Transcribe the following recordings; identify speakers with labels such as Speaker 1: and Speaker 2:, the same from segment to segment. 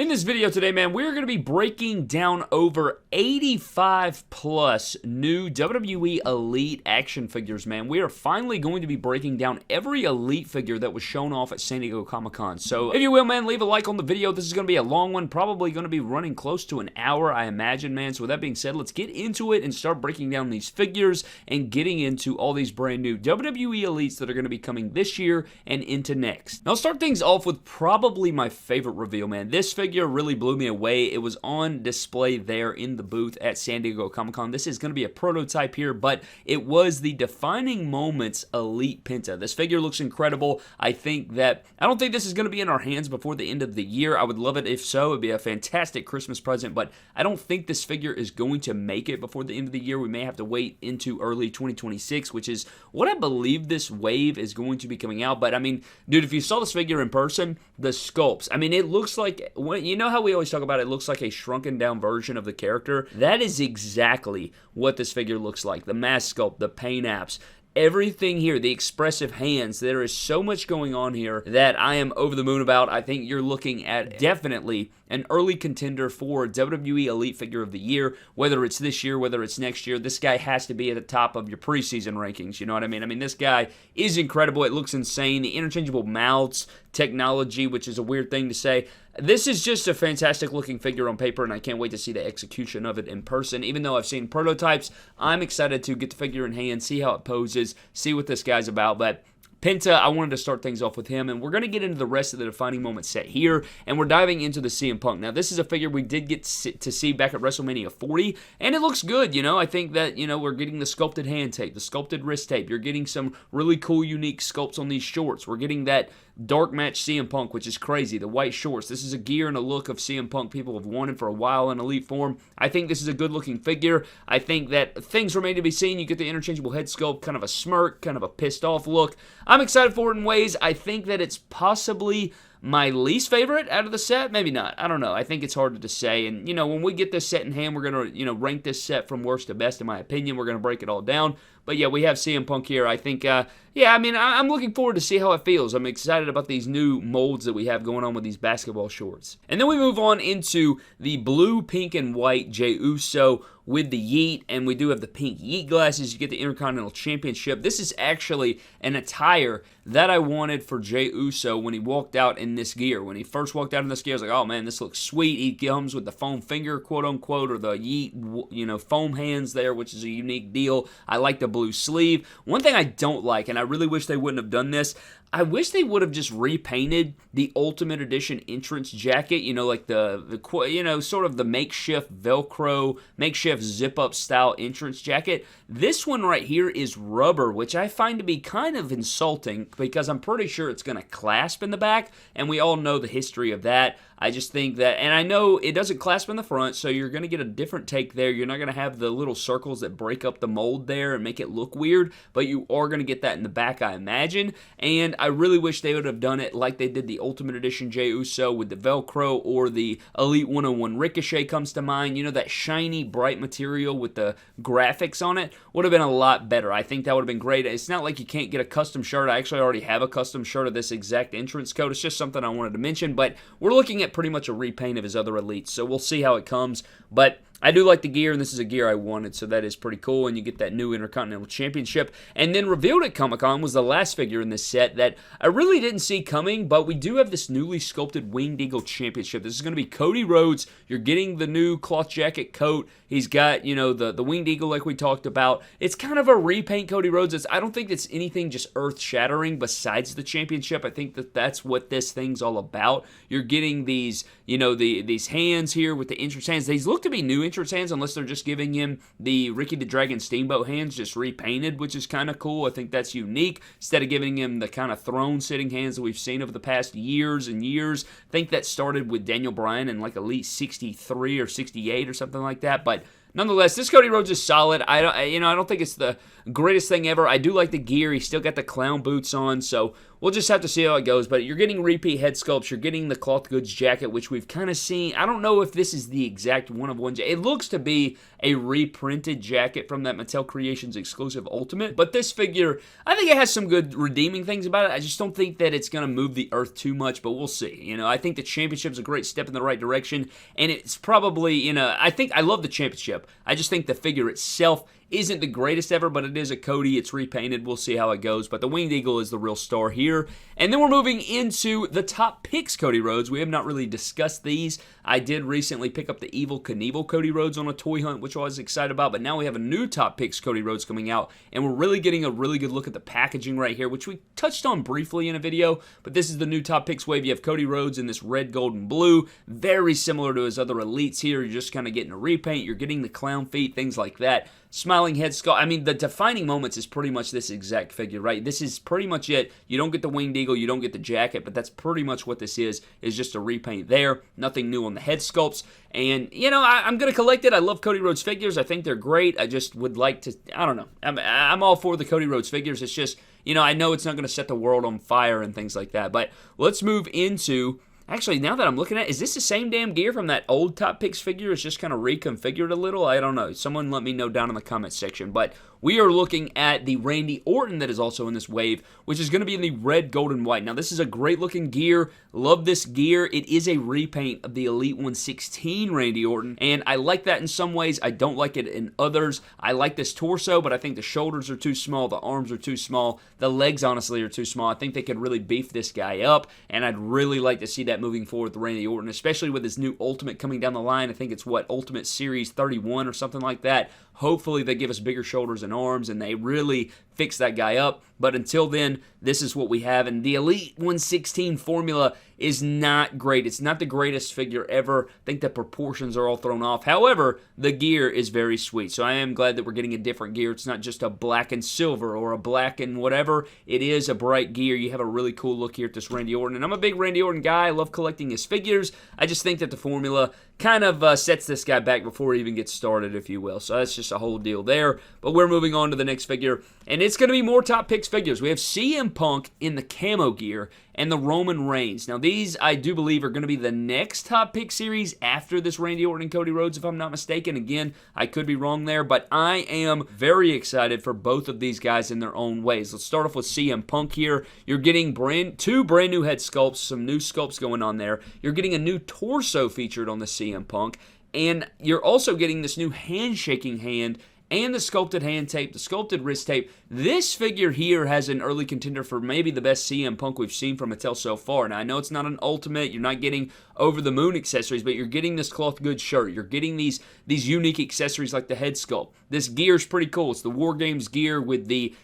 Speaker 1: In this video today, man, we're going to be breaking down over 85 plus new WWE Elite action figures, man. We are finally going to be breaking down every Elite figure that was shown off at San Diego Comic-Con. So, if you will, man, leave a like on the video. This is going to be a long one, probably going to be running close to an hour, I imagine, man. So, with that being said, let's get into it and start breaking down these figures and getting into all these brand new WWE Elites that are going to be coming this year and into next. Now, I'll start things off with probably my favorite reveal, man. This figure really blew me away. It was on display there in the booth at San Diego Comic-Con. This is going to be a prototype here, but it was the Defining Moments Elite Penta. This figure looks incredible. I don't think this is going to be in our hands before the end of the year. I would love it if so. It'd be a fantastic Christmas present, but I don't think this figure is going to make it before the end of the year. We may have to wait into early 2026, which is what I believe this wave is going to be coming out. But I mean, dude, if you saw this figure in person, the sculpts, I mean, it looks like, you know how we always talk about it looks like a shrunken down version of the character? That is exactly what this figure looks like. The mask sculpt, the paint apps, everything here, the expressive hands. There is so much going on here that I am over the moon about. I think you're looking at definitely an early contender for WWE Elite Figure of the Year, whether it's this year, whether it's next year. This guy has to be at the top of your preseason rankings, you know what I mean? I mean, this guy is incredible. It looks insane. The interchangeable mouths technology, which is a weird thing to say. This is just a fantastic looking figure on paper, and I can't wait to see the execution of it in person. Even though I've seen prototypes, I'm excited to get the figure in hand, see how it poses, see what this guy's about. But Penta, I wanted to start things off with him, and we're going to get into the rest of the Defining Moment set here, and we're diving into the CM Punk. Now, this is a figure we did get to see back at Wrestlemania 40, and it looks good, you know. I think that, you know, we're getting the sculpted hand tape, the sculpted wrist tape. You're getting some really cool, unique sculpts on these shorts. We're getting that dark match CM Punk, which is crazy. The white shorts. This is a gear and a look of CM Punk people have wanted for a while in Elite form. I think this is a good-looking figure. I think that things remain to be seen. You get the interchangeable head sculpt, kind of a smirk, kind of a pissed-off look. I'm excited for it in ways. I think that it's possibly my least favorite out of the set. Maybe not. I don't know. I think it's hard to say. And, you know, when we get this set in hand, we're going to, you know, rank this set from worst to best, in my opinion. We're going to break it all down. But, yeah, we have CM Punk here. I think, yeah, I mean, I'm looking forward to see how it feels. I'm excited about these new molds that we have going on with these basketball shorts. And then we move on into the blue, pink, and white Jey Uso with the Yeet, and we do have the pink Yeet glasses. You get the Intercontinental Championship. This is actually an attire that I wanted for Jey Uso when he walked out in this gear. When he first walked out in this gear, I was like, oh man, this looks sweet. He comes with the foam finger, quote unquote, or the Yeet, you know, foam hands there, which is a unique deal. I like the blue sleeve. One thing I don't like, and I really wish they wouldn't have done this, I wish they would have just repainted the Ultimate Edition entrance jacket, you know, like the you know, sort of the makeshift Velcro, makeshift zip-up style entrance jacket. This one right here is rubber, which I find to be kind of insulting because I'm pretty sure it's going to clasp in the back, and we all know the history of that. I just think that, and I know it doesn't clasp in the front, so you're going to get a different take there. You're not going to have the little circles that break up the mold there and make it look weird, but you are going to get that in the back, I imagine. And I really wish they would have done it like they did the Ultimate Edition Jey Uso with the Velcro, or the Elite 101 Ricochet comes to mind. You know, that shiny, bright material with the graphics on it would have been a lot better. I think that would have been great. It's not like you can't get a custom shirt. I actually already have a custom shirt of this exact entrance code. It's just something I wanted to mention, but we're looking at pretty much a repaint of his other Elites, so we'll see how it comes. But I do like the gear, and this is a gear I wanted, so that is pretty cool, and you get that new Intercontinental Championship. And then revealed at Comic-Con was the last figure in this set that I really didn't see coming, but we do have this newly sculpted Winged Eagle Championship. This is going to be Cody Rhodes. You're getting the new cloth jacket coat. He's got, you know, the Winged Eagle like we talked about. It's kind of a repaint Cody Rhodes. I don't think it's anything just earth-shattering besides the championship. I think that that's what this thing's all about. You're getting these, you know, these hands here with the entrance hands. These look to be new entrance hands, unless they're just giving him the Ricky the Dragon Steamboat hands just repainted, which is kind of cool. I think that's unique, instead of giving him the kind of throne sitting hands that we've seen over the past years and years. I think that started with Daniel Bryan in like Elite 63 or 68 or something like that, but nonetheless, this Cody Rhodes is solid. I don't think it's the greatest thing ever. I do like the gear. He's still got the clown boots on, so we'll just have to see how it goes. But you're getting repeat head sculpts. You're getting the cloth goods jacket, which we've kind of seen. I don't know if this is the exact one-of-one. It looks to be a reprinted jacket from that Mattel Creations exclusive Ultimate. But this figure, I think it has some good redeeming things about it. I just don't think that it's going to move the earth too much, but we'll see. I think the championship's a great step in the right direction, and it's probably, I love the championship. I just think the figure itself isn't the greatest ever, but it is a Cody. It's repainted. We'll see how it goes. But the Winged Eagle is the real star here. And then we're moving into the top picks Cody Rhodes. We have not really discussed these. I did recently pick up the Evel Knievel Cody Rhodes on a toy hunt, which I was excited about. But now we have a new top picks Cody Rhodes coming out. And we're really getting a really good look at the packaging right here, which we touched on briefly in a video. But this is the new top picks wave. You have Cody Rhodes in this red, gold, and blue. Very similar to his other elites here. You're just kind of getting a repaint. You're getting the clown feet, things like that. Smiling head sculpt. I mean, the defining moments is pretty much this exact figure, right? This is pretty much it. You don't get the Winged Eagle, you don't get the jacket, but that's pretty much what this is just a repaint there. Nothing new on the head sculpts. And, I'm going to collect it. I love Cody Rhodes figures. I think they're great. I just would like to, I don't know. I'm all for the Cody Rhodes figures. It's just, I know it's not going to set the world on fire and things like that. But let's move into... Actually, now that I'm looking at it, is this the same damn gear from that old Top Picks figure? It's just kind of reconfigured a little? I don't know. Someone let me know down in the comments section. But we are looking at the Randy Orton that is also in this wave, which is going to be in the red, gold, and white. Now, this is a great-looking gear. Love this gear. It is a repaint of the Elite 116 Randy Orton, and I like that in some ways. I don't like it in others. I like this torso, but I think the shoulders are too small. The arms are too small. The legs, honestly, are too small. I think they could really beef this guy up, and I'd really like to see that moving forward with Randy Orton, especially with his new Ultimate coming down the line. I think it's, Ultimate Series 31 or something like that. Hopefully they give us bigger shoulders and arms and they really fix that guy up. But until then, this is what we have. And the Elite 116 formula is not great. It's not the greatest figure ever. I think the proportions are all thrown off. However, the gear is very sweet. So I am glad that we're getting a different gear. It's not just a black and silver or a black and whatever. It is a bright gear. You have a really cool look here at this Randy Orton. And I'm a big Randy Orton guy. I love collecting his figures. I just think that the formula kind of sets this guy back before he even gets started, if you will. So that's just a whole deal there. But we're moving on to the next figure. And it's going to be more Top Picks figures. We have CM Punk in the camo gear and the Roman Reigns. Now, these, I do believe, are going to be the next Top Pick series after this Randy Orton and Cody Rhodes, if I'm not mistaken. Again, I could be wrong there, but I am very excited for both of these guys in their own ways. Let's start off with CM Punk here. You're getting two brand new head sculpts, some new sculpts going on there. You're getting a new torso featured on the CM Punk, and you're also getting this new handshaking hand and the sculpted hand tape, the sculpted wrist tape. This figure here has an early contender for maybe the best CM Punk we've seen from Mattel so far. Now, I know it's not an Ultimate. You're not getting over-the-moon accessories, but you're getting this cloth goods shirt. You're getting these unique accessories like the head sculpt. This gear is pretty cool. It's the War Games gear with the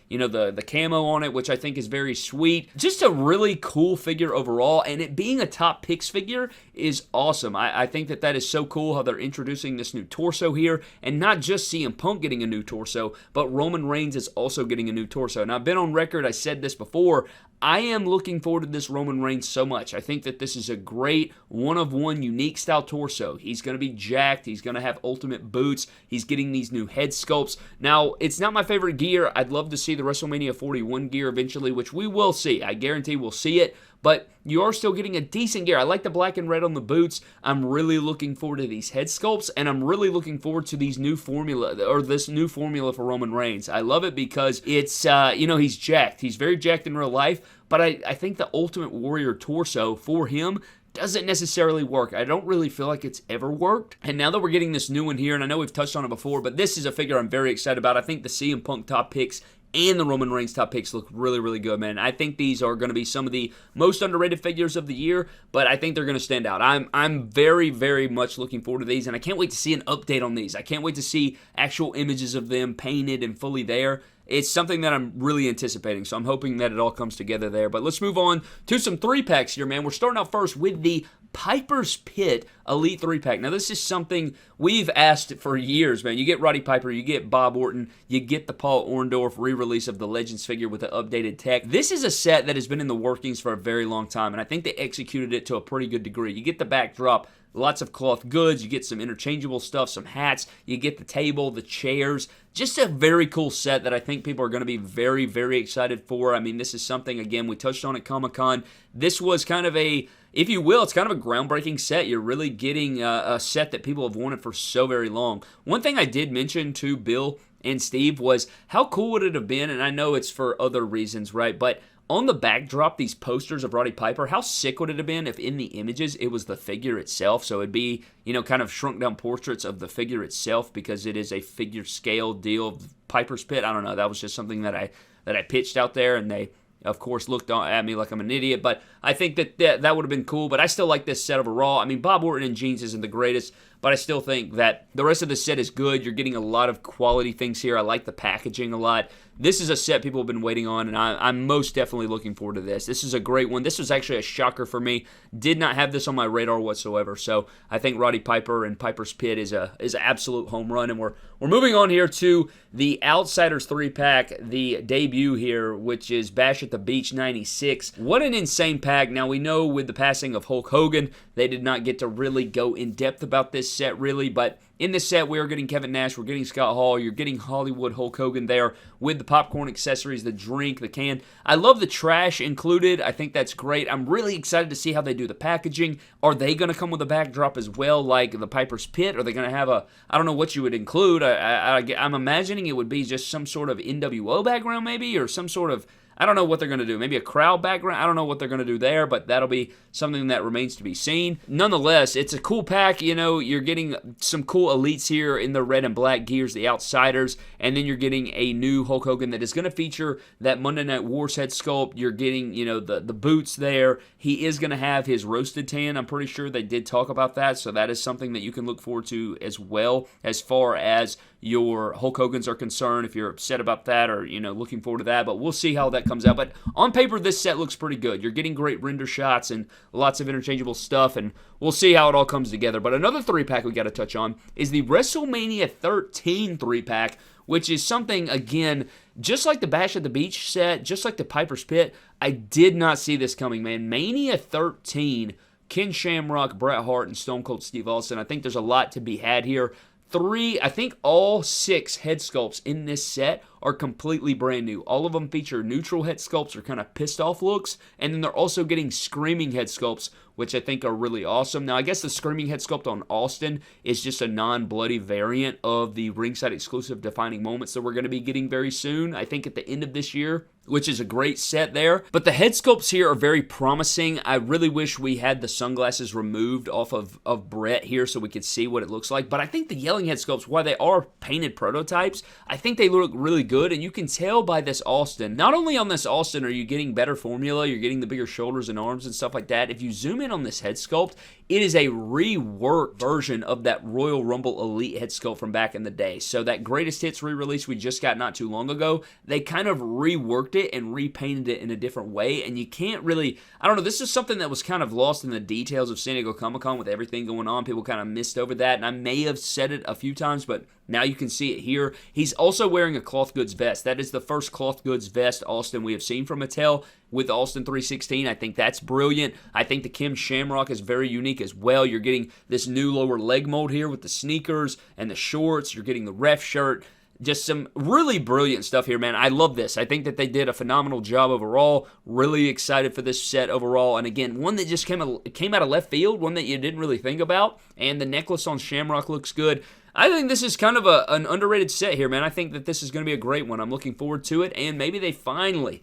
Speaker 1: camo on it, which I think is very sweet. Just a really cool figure overall, and it being a Top Picks figure is awesome. I think that is so cool how they're introducing this new torso here, and not just CM Punk getting a new torso, but Roman Reigns is also getting a new torso. Now, I've been on record, I said this before, I am looking forward to this Roman Reigns so much. I think that this is a great one-of-one unique style torso. He's going to be jacked. He's going to have ultimate boots. He's getting these new head sculpts. Now, it's not my favorite gear. I'd love to see the WrestleMania 41 gear eventually, which we will see. I guarantee we'll see it. But you are still getting a decent gear. I like the black and red on the boots. I'm really looking forward to these head sculpts, and I'm really looking forward to these new formula, or this new formula for Roman Reigns. I love it because it's, he's jacked. He's very jacked in real life, but I think the Ultimate Warrior torso for him doesn't necessarily work. I don't really feel like it's ever worked. And now that we're getting this new one here, and I know we've touched on it before, but this is a figure I'm very excited about. I think the CM Punk Top Picks and the Roman Reigns Top Picks look really, really good, man. I think these are going to be some of the most underrated figures of the year, but I think they're going to stand out. I'm very, very much looking forward to these, and I can't wait to see an update on these. I can't wait to see actual images of them painted and fully there. It's something that I'm really anticipating, so I'm hoping that it all comes together there. But let's move on to some 3-packs here, man. We're starting out first with the Piper's Pit Elite 3-pack. Now, this is something we've asked for years, man. You get Roddy Piper, you get Bob Orton, you get the Paul Orndorff re-release of the Legends figure with the updated tech. This is a set that has been in the workings for a very long time, and I think they executed it to a pretty good degree. You get the backdrop, lots of cloth goods, you get some interchangeable stuff, some hats, you get the table, the chairs. Just a very cool set that I think people are going to be very, very excited for. I mean, this is something, again, we touched on at Comic-Con. This was kind of a, if you will, it's kind of a groundbreaking set. You're really getting a set that people have wanted for so very long. One thing I did mention to Bill and Steve was how cool would it have been, and I know it's for other reasons, right, but on the backdrop, these posters of Roddy Piper, how sick would it have been if in the images it was the figure itself? So it'd be, you know, kind of shrunk down portraits of the figure itself because it is a figure scale deal of Piper's Pit. I don't know. That was just something that I pitched out there, and they, of course, looked at me like I'm an idiot. But I think that would have been cool. But I still like this set overall. I mean, Bob Orton in jeans isn't the greatest, but I still think that the rest of the set is good. You're getting a lot of quality things here. I like the packaging a lot. This is a set people have been waiting on, and I'm most definitely looking forward to this. This is a great one. This was actually a shocker for me. Did not have this on my radar whatsoever. So I think Roddy Piper and Piper's Pit is an absolute home run. And we're moving on here to the Outsiders 3-pack, the debut here, which is Bash at the Beach 96. What an insane pack. Now, we know with the passing of Hulk Hogan, they did not get to really go in depth about this set, really, but in this set, we are getting Kevin Nash, we're getting Scott Hall, you're getting Hollywood Hulk Hogan there with the popcorn accessories, the drink, the can. I love the trash included. I think that's great. I'm really excited to see how they do the packaging. Are they going to come with a backdrop as well, like the Piper's Pit? Are they going to have a, I don't know what you would include. I'm imagining it would be just some sort of NWO background maybe, or some sort of, I don't know what they're going to do. Maybe a crowd background. I don't know what they're going to do there, but that'll be something that remains to be seen. Nonetheless, it's a cool pack. You know, you're getting some cool elites here in the red and black gears, the Outsiders, and then you're getting a new Hulk Hogan that is going to feature that Monday Night Wars head sculpt. You're getting, you know, the boots there. He is going to have his roasted tan. I'm pretty sure they did talk about that, so that is something that you can look forward to as well as far as your Hulk Hogan's are concerned, if you're upset about that or, you know, looking forward to that. But we'll see how that comes out. But on paper, this set looks pretty good. You're getting great render shots and lots of interchangeable stuff, and we'll see how it all comes together. But another 3-pack we got to touch on is the Wrestlemania 13 3-pack, which is something, again, just like the Bash at the Beach set, just like the Piper's Pit, I did not see this coming, man. Mania 13, Ken Shamrock, Bret Hart, and Stone Cold Steve Austin. I think there's a lot to be had here. I think all 6 head sculpts in this set are completely brand new. All of them feature neutral head sculpts or kind of pissed off looks, and then they're also getting screaming head sculpts, which I think are really awesome. Now, I guess the screaming head sculpt on Austin is just a non-bloody variant of the ringside exclusive defining moments that we're going to be getting very soon, I think at the end of this year, which is a great set there. But the head sculpts here are very promising. I really wish we had the sunglasses removed off of Bret here so we could see what it looks like. But I think the yelling head sculpts, while they are painted prototypes, I think they look really good. And you can tell by this Austin, not only on this Austin are you getting better formula, you're getting the bigger shoulders and arms and stuff like that. If you zoom in on this head sculpt, it is a reworked version of that Royal Rumble Elite head sculpt from back in the day. So that Greatest Hits re-release we just got not too long ago, they kind of reworked it and repainted it in a different way, and you can't really, I don't know, this is something that was kind of lost in the details of San Diego Comic-Con with everything going on. People kind of missed over that, and I may have said it a few times, but now you can see it here. He's also wearing a cloth goods vest. That is the first cloth goods vest Austin we have seen from Mattel with Austin 316. I think that's brilliant. I think the Kim Shamrock is very unique as well. You're getting this new lower leg mold here with the sneakers and the shorts. You're getting the ref shirt. Just some really brilliant stuff here, man. I love this. I think that they did a phenomenal job overall. Really excited for this set overall. And again, one that just came out of left field, one that you didn't really think about. And the necklace on Shamrock looks good. I think this is kind of an underrated set here, man. I think that this is going to be a great one. I'm looking forward to it, and maybe they finally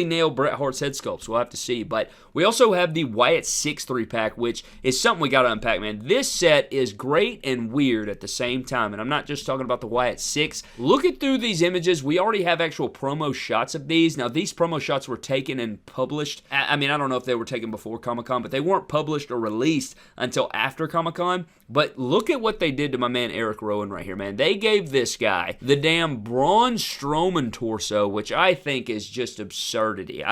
Speaker 1: nail Bret Hart's head sculpts. We'll have to see. But we also have the Wyatt 6 3-pack, which is something we got to unpack, man. This set is great and weird at the same time, and I'm not just talking about the Wyatt 6. Looking through these images, we already have actual promo shots of these. Now, these promo shots were taken and published. I mean, I don't know if they were taken before Comic-Con, but they weren't published or released until after Comic-Con. But look at what they did to my man Eric Rowan right here, man. They gave this guy the damn Braun Strowman torso, which I think is just absurdity.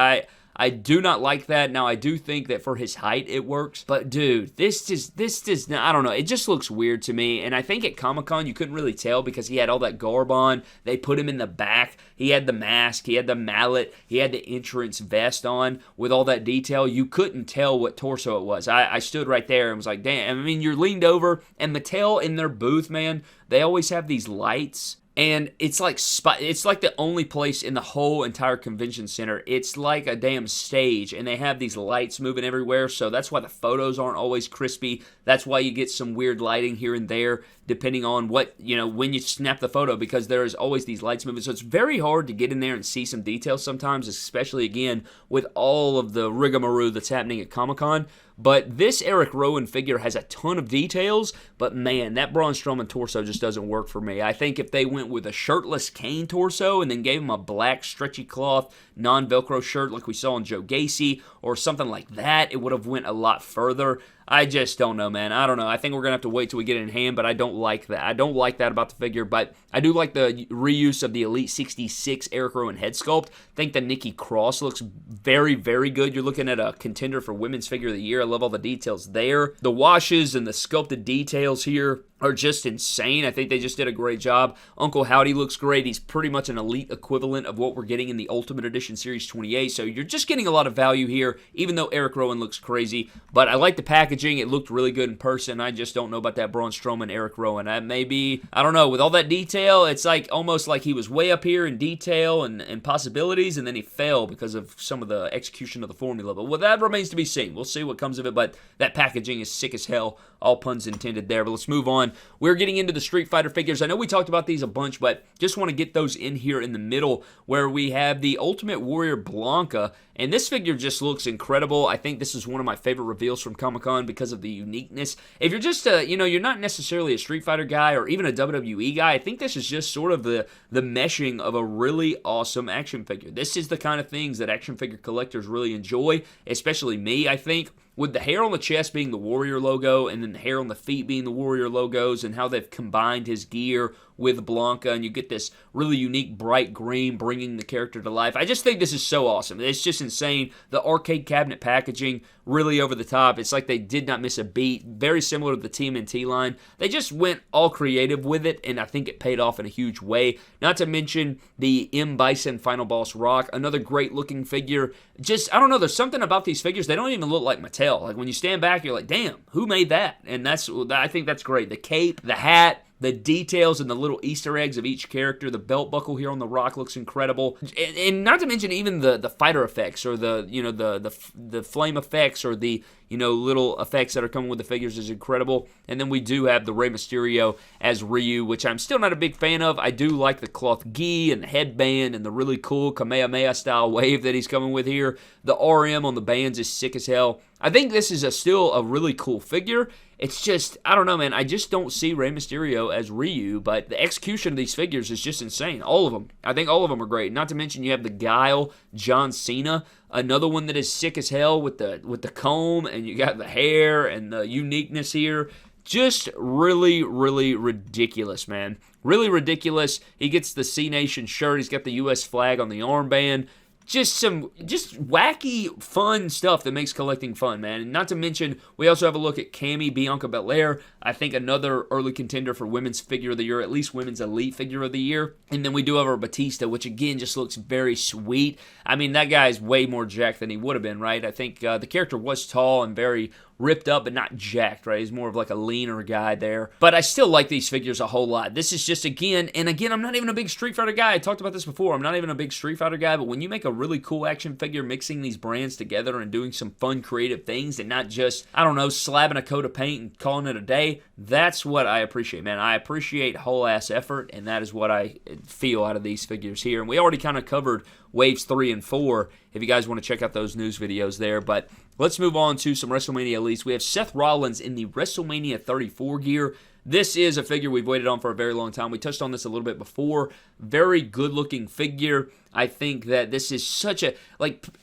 Speaker 1: I do not like that. Now, I do think that for his height, it works. But, dude, this does not, I don't know. It just looks weird to me. And I think at Comic-Con, you couldn't really tell because he had all that garb on. They put him in the back. He had the mask. He had the mallet. He had the entrance vest on with all that detail. You couldn't tell what torso it was. I stood right there and was like, damn. I mean, you're leaned over. And Mattel in their booth, man, they always have these lights. And it's like the only place in the whole entire convention center. It's like a damn stage, and they have these lights moving everywhere, so that's why the photos aren't always crispy. That's why you get some weird lighting here and there, depending on what, when you snap the photo, because there is always these lights moving. So it's very hard to get in there and see some details sometimes, especially, again, with all of the rigmarole that's happening at Comic-Con. But this Eric Rowan figure has a ton of details, but man, that Braun Strowman torso just doesn't work for me. I think if they went with a shirtless Kane torso and then gave him a black stretchy cloth non-Velcro shirt like we saw on Joe Gacy or something like that, it would have went a lot further. I just don't know, man. I don't know. I think we're going to have to wait till we get it in hand, but I don't like that. I don't like that about the figure, but I do like the reuse of the Elite 66 Eric Rowan head sculpt. I think the Nikki Cross looks very, very good. You're looking at a contender for Women's Figure of the Year. I love all the details there. The washes and the sculpted details here are just insane. I think they just did a great job. Uncle Howdy looks great. He's pretty much an Elite equivalent of what we're getting in the Ultimate Edition Series 28, so you're just getting a lot of value here, even though Eric Rowan looks crazy. But I like the packaging. It looked really good in person. I just don't know about that Braun Strowman Eric Rowan. Maybe, I don't know, with all that detail, it's like almost like he was way up here in detail and possibilities, and then he fell because of some of the execution of the formula. But that remains to be seen. We'll see what comes of it, but that packaging is sick as hell. All puns intended there. But let's move on. We're getting into the Street Fighter figures. I know we talked about these a bunch, but just want to get those in here in the middle where we have the Ultimate Warrior Blanca. And this figure just looks incredible. I think this is one of my favorite reveals from Comic-Con because of the uniqueness. If you're just you're not necessarily a Street Fighter guy or even a WWE guy, I think this is just sort of the meshing of a really awesome action figure. This is the kind of things that action figure collectors really enjoy, especially me, I think. With the hair on the chest being the Warrior logo and then the hair on the feet being the Warrior logos and how they've combined his gear with Blanca, and you get this really unique bright green bringing the character to life. I just think this is so awesome. It's just insane. The arcade cabinet packaging, really over the top. It's like they did not miss a beat. Very similar to the TMNT line. They just went all creative with it, and I think it paid off in a huge way. Not to mention the M. Bison Final Boss Rock, another great looking figure. Just, I don't know, there's something about these figures. They don't even look like Mattel. Like when you stand back, you're like, damn, who made that? And I think that's great. The cape, the hat, the details and the little Easter eggs of each character. The belt buckle here on the Rock looks incredible, and not to mention even the fighter effects or the flame effects or the little effects that are coming with the figures is incredible. And then we do have the Rey Mysterio as Ryu, which I'm still not a big fan of. I do like the cloth gi and the headband and the really cool Kamehameha style wave that he's coming with here. The RM on the bands is sick as hell. I think this is still a really cool figure. It's just, I don't know, man. I just don't see Rey Mysterio as Ryu, but the execution of these figures is just insane. All of them. I think all of them are great. Not to mention you have the Guile John Cena, another one that is sick as hell with the comb, and you got the hair and the uniqueness here. Just really, really ridiculous, man. Really ridiculous. He gets the C Nation shirt. He's got the U.S. flag on the armband. Just wacky, fun stuff that makes collecting fun, man. And not to mention, we also have a look at Cammy Bianca Belair. I think another early contender for Women's Figure of the Year, at least Women's Elite Figure of the Year. And then we do have our Batista, which again just looks very sweet. I mean, that guy's way more jacked than he would have been, right? I think the character was tall and very ripped up, but not jacked, right? He's more of like a leaner guy there. But I still like these figures a whole lot. This is just, again, I'm not even a big Street Fighter guy. I talked about this before. I'm not even a big Street Fighter guy, but when you make a really cool action figure mixing these brands together and doing some fun, creative things and not just, I don't know, slapping a coat of paint and calling it a day, that's what I appreciate, man. I appreciate whole-ass effort, and that is what I feel out of these figures here. And we already kind of covered Waves 3 and 4, if you guys want to check out those news videos there. But let's move on to some WrestleMania Elites. We have Seth Rollins in the WrestleMania 34 gear. This is a figure we've waited on for a very long time. We touched on this a little bit before. Very good-looking figure. I think that this is such a,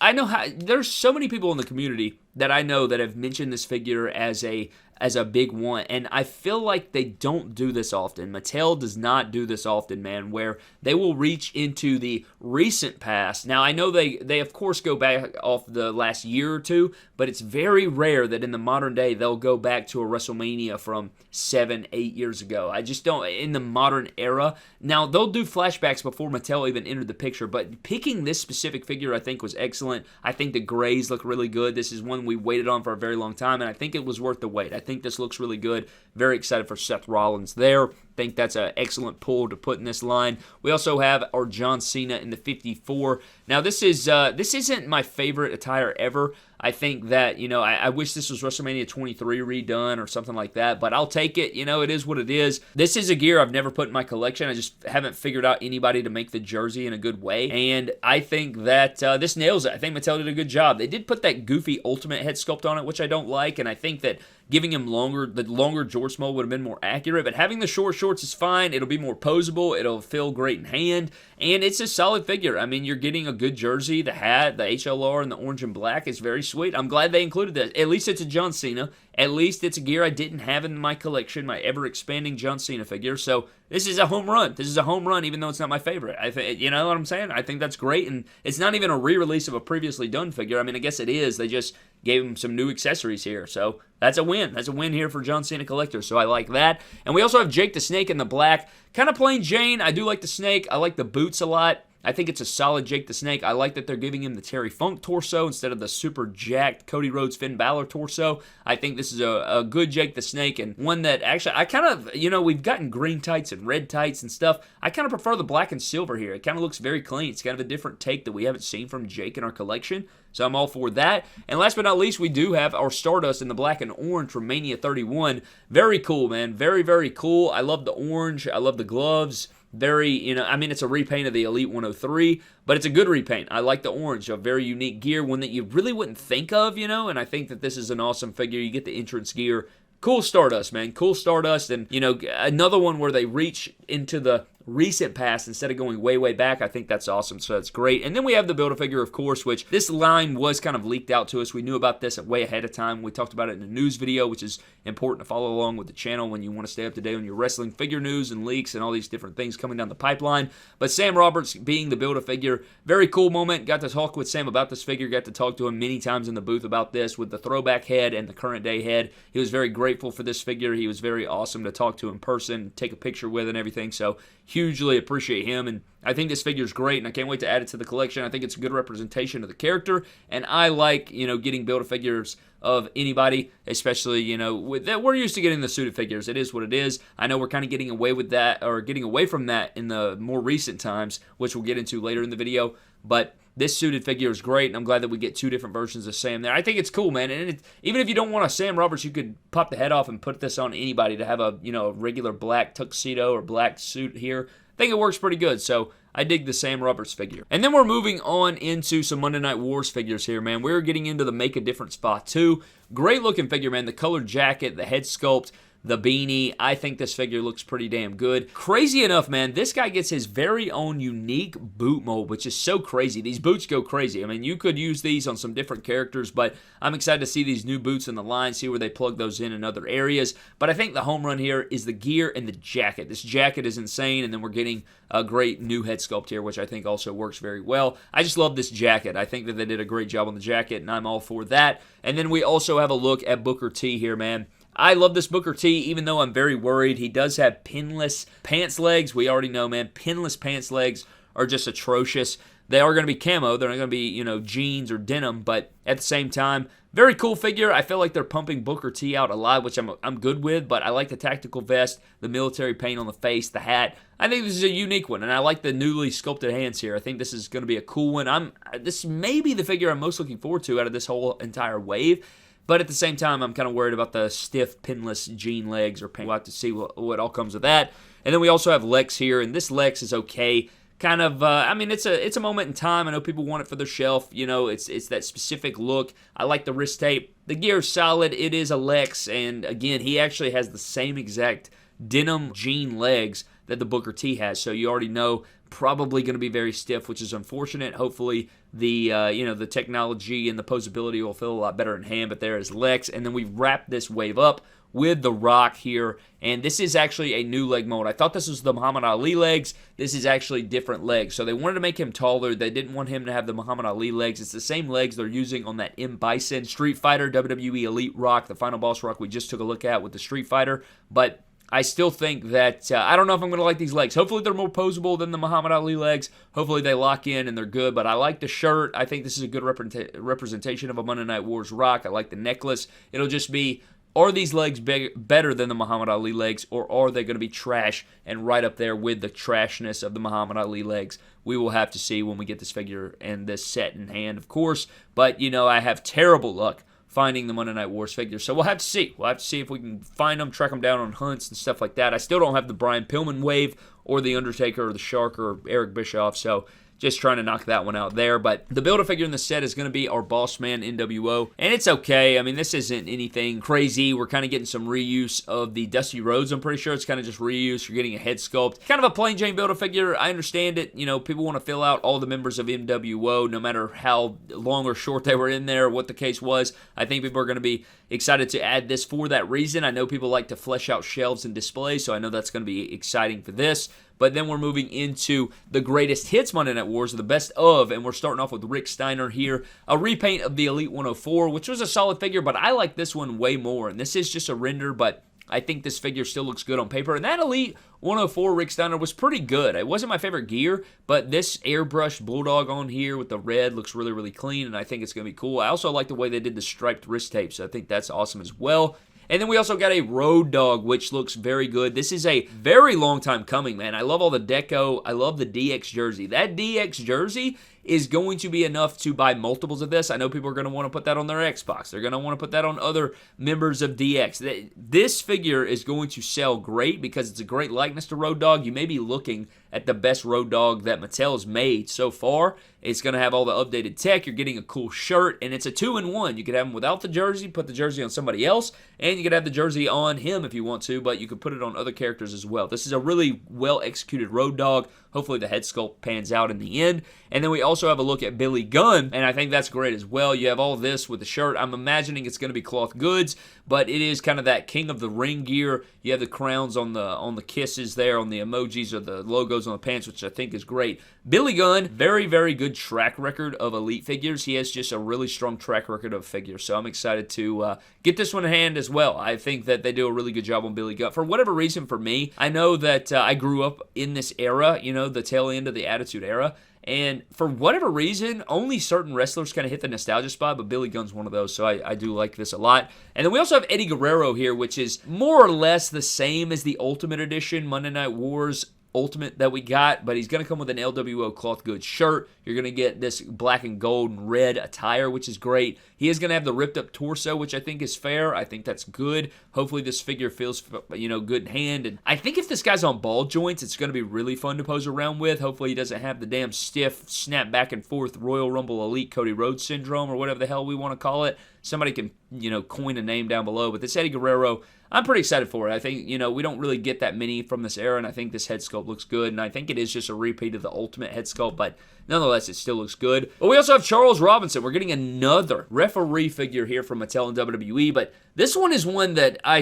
Speaker 1: I know how, there's so many people in the community that I know that have mentioned this figure as a as a big one, and I feel like they don't do this often. Mattel does not do this often, man, where they will reach into the recent past. Now, I know they of course go back off the last year or two, but it's very rare that in the modern day they'll go back to a WrestleMania from 7, 8 years ago. I just don't, in the modern era. Now, they'll do flashbacks before Mattel even entered the picture, but picking this specific figure I think was excellent. I think the grays look really good. This is one we waited on for a very long time, and I think it was worth the wait. I think this looks really good. Very excited for Seth Rollins there. Think that's an excellent pull to put in this line. We also have our John Cena in the 54. Now, this isn't my favorite attire ever. I think that, I wish this was WrestleMania 23 redone or something like that, but I'll take it. It is what it is. This is a gear I've never put in my collection. I just haven't figured out anybody to make the jersey in a good way, and I think that this nails it. I think Mattel did a good job. They did put that goofy Ultimate head sculpt on it, which I don't like, and I think that giving him the longer George mold would have been more accurate, but having the short shorts is fine. It'll be more posable. It'll feel great in hand, and it's a solid figure. I mean, you're getting a good jersey. The hat, the HLR, and the orange and black is very sweet. I'm glad they included that. At least it's a John Cena. At least it's a gear I didn't have in my collection, my ever-expanding John Cena figure, so this is a home run. This is a home run, even though it's not my favorite. You know what I'm saying? I think that's great, and it's not even a re-release of a previously done figure. I mean, I guess it is. They just gave him some new accessories here, so that's a win. That's a win here for John Cena collectors, so I like that. And we also have Jake the Snake in the black. Kind of plain Jane. I do like the Snake. I like the boots a lot. I think it's a solid Jake the Snake. I like that they're giving him the Terry Funk torso instead of the super jacked Cody Rhodes Finn Balor torso. I think this is a good Jake the Snake, and one that actually I kind of, we've gotten green tights and red tights and stuff. I kind of prefer the black and silver here. It kind of looks very clean. It's kind of a different take that we haven't seen from Jake in our collection. So I'm all for that. And last but not least, we do have our Stardust in the black and orange from Mania 31. Very cool, man. Very, very cool. I love the orange. I love the gloves. Very, it's a repaint of the Elite 103, but it's a good repaint. I like the orange, a very unique gear, one that you really wouldn't think of, and I think that this is an awesome figure. You get the entrance gear. Cool Stardust, man. Cool Stardust, and, another one where they reach into the recent past instead of going way, way back. I think that's awesome, so that's great. And then we have the Build-A-Figure, of course, which this line was kind of leaked out to us. We knew about this way ahead of time. We talked about it in a news video, which is important to follow along with the channel when you want to stay up to date on your wrestling figure news and leaks and all these different things coming down the pipeline. But Sam Roberts being the Build-A-Figure, very cool moment. Got to talk with Sam about this figure, got to talk to him many times in the booth about this with the throwback head and the current day head. He was very grateful for this figure. He was very awesome to talk to in person, take a picture with and everything, so hugely appreciate him, and I think this figure is great, and I can't wait to add it to the collection. I think it's a good representation of the character, and I like, getting Build-A-Figures of anybody, especially, with that we're used to getting the suited figures. It is what it is. I know we're kind of getting away with that, or getting away from that in the more recent times, which we'll get into later in the video, but this suited figure is great, and I'm glad that we get two different versions of Sam there. I think it's cool, man, and even if you don't want a Sam Roberts, you could pop the head off and put this on anybody to have a, a regular black tuxedo or black suit here. I think it works pretty good, so I dig the Sam Roberts figure. And then we're moving on into some Monday Night Wars figures here, man. We're getting into the Make a Difference Spot 2. Great looking figure, man. The colored jacket, the head sculpt, the beanie. I think this figure looks pretty damn good. Crazy enough, man, this guy gets his very own unique boot mold, which is so crazy. These boots go crazy. I mean, you could use these on some different characters, but I'm excited to see these new boots in the line, see where they plug those in other areas. But I think the home run here is the gear and the jacket. This jacket is insane, and then we're getting a great new head sculpt here, which I think also works very well. I just love this jacket. I think that they did a great job on the jacket, and I'm all for that. And then we also have a look at Booker T here, man. I love this Booker T, even though I'm very worried. He does have pinless pants legs. We already know, man, pinless pants legs are just atrocious. They are going to be camo. They're not going to be, jeans or denim, but at the same time, very cool figure. I feel like they're pumping Booker T out a lot, which I'm good with, but I like the tactical vest, the military paint on the face, the hat. I think this is a unique one, and I like the newly sculpted hands here. I think this is going to be a cool one. This may be the figure I'm most looking forward to out of this whole entire wave. But at the same time, I'm kind of worried about the stiff, pinless jean legs or pants. We'll have to see what all comes of that. And then we also have Lex here, and this Lex is okay. Kind of, it's a moment in time. I know people want it for their shelf. It's that specific look. I like the wrist tape. The gear is solid. It is a Lex, and again, he actually has the same exact denim jean legs that the Booker T has. So you already know, probably going to be very stiff, which is unfortunate. Hopefully the technology and the posability will feel a lot better in hand. But there is Lex, and then we wrap this wave up with The Rock here, and this is actually a new leg mold. I thought this was the Muhammad Ali legs. This is actually different legs. So they wanted to make him taller. They didn't want him to have the Muhammad Ali legs. It's the same legs they're using on that M. Bison Street Fighter WWE Elite Rock, the final boss Rock we just took a look at with the Street Fighter, but I still think that, I don't know if I'm going to like these legs. Hopefully they're more posable than the Muhammad Ali legs. Hopefully they lock in and they're good, but I like the shirt. I think this is a good representation of a Monday Night Wars Rock. I like the necklace. It'll just be, are these legs better than the Muhammad Ali legs, or are they going to be trash and right up there with the trashness of the Muhammad Ali legs? We will have to see when we get this figure and this set in hand, of course, but, you know, I have terrible luck finding the Monday Night Wars figures. So we'll have to see. We'll have to see if we can find them, track them down on hunts and stuff like that. I still don't have the Brian Pillman wave or the Undertaker or the Shark or Eric Bischoff, so just trying to knock that one out there. But the Build-A-Figure in the set is going to be our Boss Man NWO, and it's okay. I mean, this isn't anything crazy. We're kind of getting some reuse of the Dusty Rhodes. I'm pretty sure it's kind of just reuse. You're getting a head sculpt. Kind of a plain Jane Build-A-Figure. I understand it. You know, people want to fill out all the members of NWO, no matter how long or short they were in there, what the case was. I think people are going to be excited to add this for that reason. I know people like to flesh out shelves and displays, so I know that's going to be exciting for this. But then we're moving into the greatest hits Monday Night Wars, or the best of, and we're starting off with Rick Steiner here. A repaint of the Elite 104, which was a solid figure, but I like this one way more. And this is just a render, but I think this figure still looks good on paper. And that Elite 104 Rick Steiner was pretty good. It wasn't my favorite gear, but this airbrushed Bulldog on here with the red looks really, really clean, and I think it's going to be cool. I also like the way they did the striped wrist tape, so I think that's awesome as well. And then we also got a Road Dog, which looks very good. This is a very long time coming, man. I love all the deco. I love the DX jersey. That DX jersey is going to be enough to buy multiples of this. I know people are going to want to put that on their Xbox. They're going to want to put that on other members of DX. This figure is going to sell great because it's a great likeness to Road Dogg. You may be looking at the best Road Dogg that Mattel's made so far. It's going to have all the updated tech. You're getting a cool shirt, and it's a 2-in-1. You could have him without the jersey, put the jersey on somebody else, and you could have the jersey on him if you want to, but you could put it on other characters as well. This is a really well-executed Road Dogg. Hopefully the head sculpt pans out in the end. And then we also have a look at Billy Gunn, and I think that's great as well. You have all this with the shirt. I'm imagining it's going to be cloth goods, but it is kind of that King of the Ring gear. You have the crowns on the kisses there, on the emojis or the logos on the pants, which I think is great. Billy Gunn, very, very good track record of Elite figures. He has just a really strong track record of figures, so I'm excited to get this one in hand as well. I think that they do a really good job on Billy Gunn. For whatever reason, for me, I know that I grew up in this era, you know, the tail end of the Attitude Era, and for whatever reason, only certain wrestlers kind of hit the nostalgia spot, but Billy Gunn's one of those, so I do like this a lot. And then we also have Eddie Guerrero here, which is more or less the same as the Ultimate Edition Monday Night Wars Ultimate that we got, but he's going to come with an LWO cloth goods shirt. You're going to get this black and gold and red attire, which is great. He is going to have the ripped up torso, which I think is fair. I think that's good. Hopefully this figure feels, you know, good in hand. And I think if this guy's on ball joints, it's going to be really fun to pose around with. Hopefully he doesn't have the damn stiff, snap back and forth Royal Rumble Elite Cody Rhodes syndrome or whatever the hell we want to call it. Somebody can, you know, coin a name down below. But this Eddie Guerrero, I'm pretty excited for it. I think, you know, we don't really get that many from this era, and I think this head sculpt looks good, and I think it is just a repeat of the Ultimate head sculpt, but nonetheless, it still looks good. But we also have Charles Robinson. We're getting another referee figure here from Mattel and WWE, but this one is one that I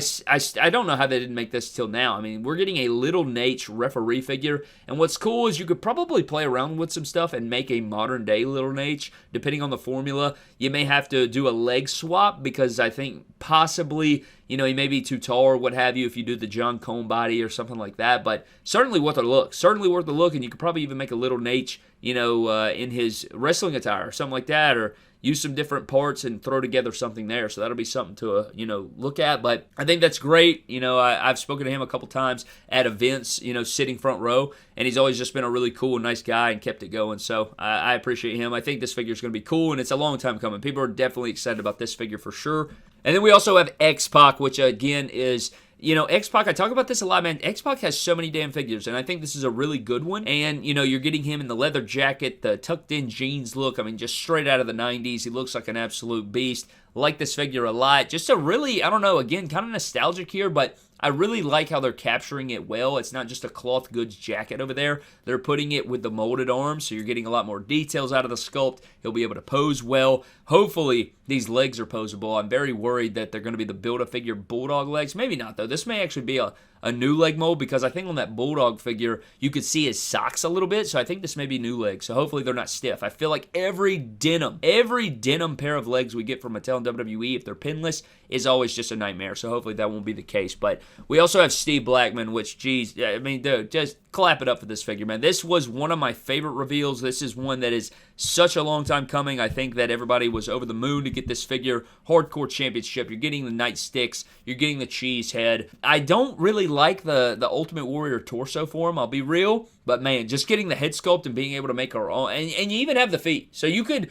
Speaker 1: don't know how they didn't make this till now. I mean, we're getting a Little Nate referee figure, and what's cool is you could probably play around with some stuff and make a modern-day Little Nate, depending on the formula. You may have to do a leg swap, because I think possibly, you know, he may be too tall or what have you if you do the John Cone body or something like that, but certainly worth a look. Certainly worth a look, and you could probably even make a Little Nate, you know, in his wrestling attire or something like that, or use some different parts and throw together something there. So that'll be something to, you know, look at. But I think that's great. You know, I've spoken to him a couple times at events, you know, sitting front row, and he's always just been a really cool and nice guy and kept it going. So I appreciate him. I think this figure is going to be cool, and it's a long time coming. People are definitely excited about this figure for sure. And then we also have X-Pac, which again is, you know, X-Pac, I talk about this a lot, man. X-Pac has so many damn figures, and I think this is a really good one. And, you know, you're getting him in the leather jacket, the tucked-in jeans look. I mean, just straight out of the 90s. He looks like an absolute beast. Like this figure a lot. Just a really, I don't know, again, kind of nostalgic here, but I really like how they're capturing it well. It's not just a cloth goods jacket over there. They're putting it with the molded arms, so you're getting a lot more details out of the sculpt. He'll be able to pose well. Hopefully, these legs are posable. I'm very worried that they're going to be the Build-A-Figure Bulldog legs. Maybe not, though. This may actually be a new leg mold, because I think on that Bulldog figure, you could see his socks a little bit, so I think this may be new legs, so hopefully they're not stiff. I feel like every denim pair of legs we get from Mattel and WWE, if they're pinless, is always just a nightmare, so hopefully that won't be the case. But we also have Steve Blackman, which, geez, I mean, dude, just clap it up for this figure, man. This was one of my favorite reveals. This is one that is such a long time coming. I think that everybody was over the moon to get this figure. Hardcore Championship. You're getting the nightsticks. You're getting the cheese head. I don't really like the Ultimate Warrior torso for him, I'll be real. But man, just getting the head sculpt and being able to make our own, and you even have the feet. So you could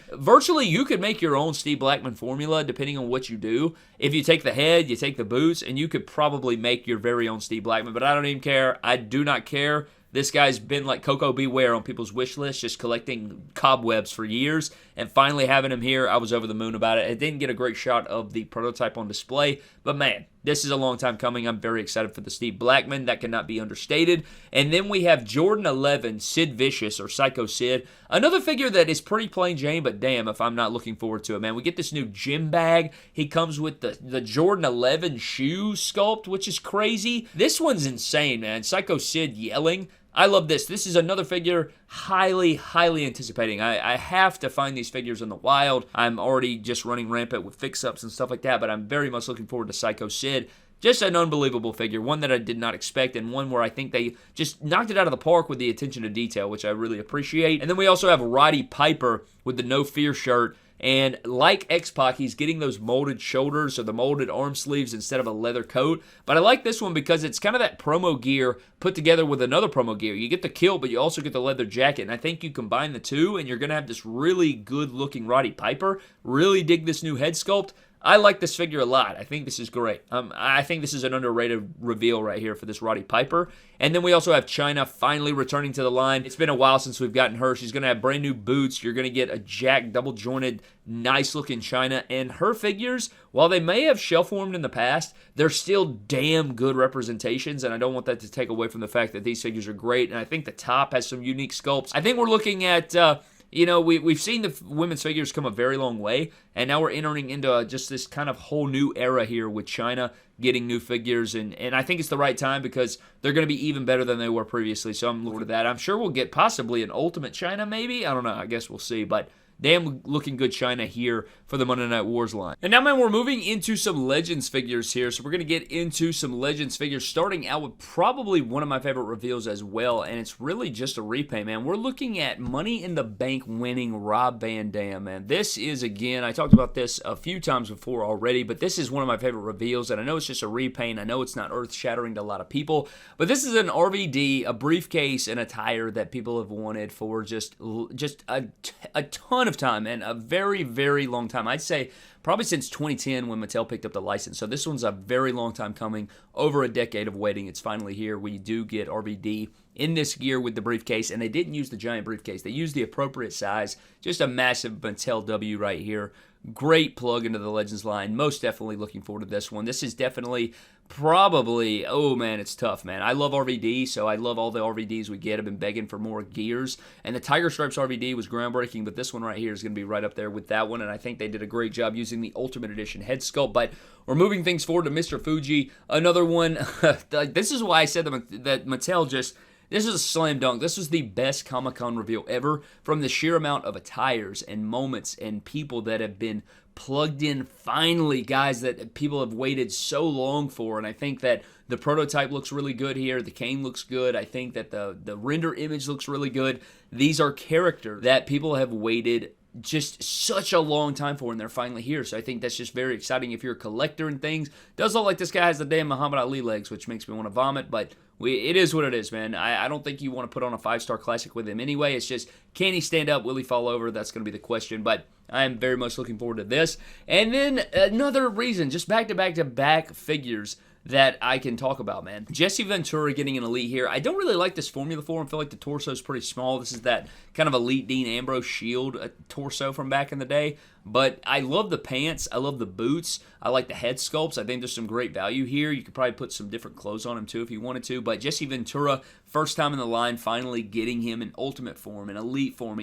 Speaker 1: make your own Steve Blackman formula depending on what you do. If you take the head, you take the boots, and you could probably make your very own Steve Blackman. But I don't even care. I do not care. This guy's been like Coco Beware on people's wish list, just collecting cobwebs for years, and finally having him here, I was over the moon about it. I didn't get a great shot of the prototype on display, but man, this is a long time coming. I'm very excited for the Steve Blackman. That cannot be understated. And then we have Jordan 11, Sid Vicious, or Psycho Sid. Another figure that is pretty plain Jane, but damn if I'm not looking forward to it, man. We get this new gym bag. He comes with the Jordan 11 shoe sculpt, which is crazy. This one's insane, man. Psycho Sid yelling. I love this. This is another figure highly anticipating. I have to find these figures in the wild. I'm already just running rampant with fix-ups and stuff like that, but I'm very much looking forward to Psycho Sid. Just an unbelievable figure, one that I did not expect, and one where I think they just knocked it out of the park with the attention to detail, which I really appreciate. And then we also have Roddy Piper with the No Fear shirt. And like X-Pac, he's getting those molded shoulders or the molded arm sleeves instead of a leather coat. But I like this one because it's kind of that promo gear put together with another promo gear. You get the kilt, but you also get the leather jacket. And I think you combine the two, and you're going to have this really good-looking Roddy Piper. Really dig this new head sculpt. I like this figure a lot. I think this is great. I think this is an underrated reveal right here for this Roddy Piper. And then we also have Chyna finally returning to the line. It's been a while since we've gotten her. She's going to have brand new boots. You're going to get a jacked, double-jointed, nice-looking Chyna. And her figures, while they may have shelf-formed in the past, they're still damn good representations. And I don't want that to take away from the fact that these figures are great. And I think the top has some unique sculpts. I think we're looking at... we've seen the women's figures come a very long way, and now we're entering into just this kind of whole new era here with Chyna getting new figures, and I think it's the right time because they're going to be even better than they were previously, so I'm looking at that. I'm sure we'll get possibly an Ultimate Chyna maybe. I don't know. I guess we'll see, but damn looking good Chyna here for the Monday Night Wars line. And now, man, we're moving into some Legends figures here. So we're going to get into some Legends figures, starting out with probably one of my favorite reveals as well, and it's really just a repaint, man. We're looking at Money in the Bank winning Rob Van Dam, man. This is, again, I talked about this a few times before already, but this is one of my favorite reveals, and I know it's just a repaint. I know it's not earth-shattering to a lot of people, but this is an RVD, a briefcase, and a tire that people have wanted for just a ton of time, and a very, very long time. I'd say probably since 2010 when Mattel picked up the license. So this one's a very long time coming, over a decade of waiting. It's finally here. We do get RVD in this gear with the briefcase, and they didn't use the giant briefcase. They used the appropriate size. Just a massive Mattel W right here. Great plug into the Legends line. Most definitely looking forward to this one. This is definitely probably, oh man, it's tough, man. I love RVD, so I love all the RVDs we get. I've been begging for more gears, and the Tiger Stripes RVD was groundbreaking, but this one right here is going to be right up there with that one, and I think they did a great job using the Ultimate Edition head sculpt. But we're moving things forward to Mr. Fuji, another one. This is why I said that Mattel just... This is a slam dunk. This was the best Comic-Con reveal ever, from the sheer amount of attires and moments and people that have been plugged in finally, guys that people have waited so long for. And I think that the prototype looks really good here. The cane looks good. I think that the render image looks really good. These are characters that people have waited just such a long time for, and they're finally here. So I think that's just very exciting if you're a collector and things. Does look like this guy has the damn Muhammad Ali legs, which makes me want to vomit, but it is what it is, man. I don't think you want to put on a 5-star classic with him anyway. It's just, can he stand up? Will he fall over? That's going to be the question, but I am very much looking forward to this. And then another reason, just back-to-back-to-back figures that I can talk about, man. Jesse Ventura getting an Elite here. I don't really like this formula for him. I feel like the torso is pretty small. This is that kind of Elite Dean Ambrose Shield torso from back in the day. But I love the pants. I love the boots. I like the head sculpts. I think there's some great value here. You could probably put some different clothes on him too if you wanted to. But Jesse Ventura, first time in the line, finally getting him in Ultimate form, in Elite form.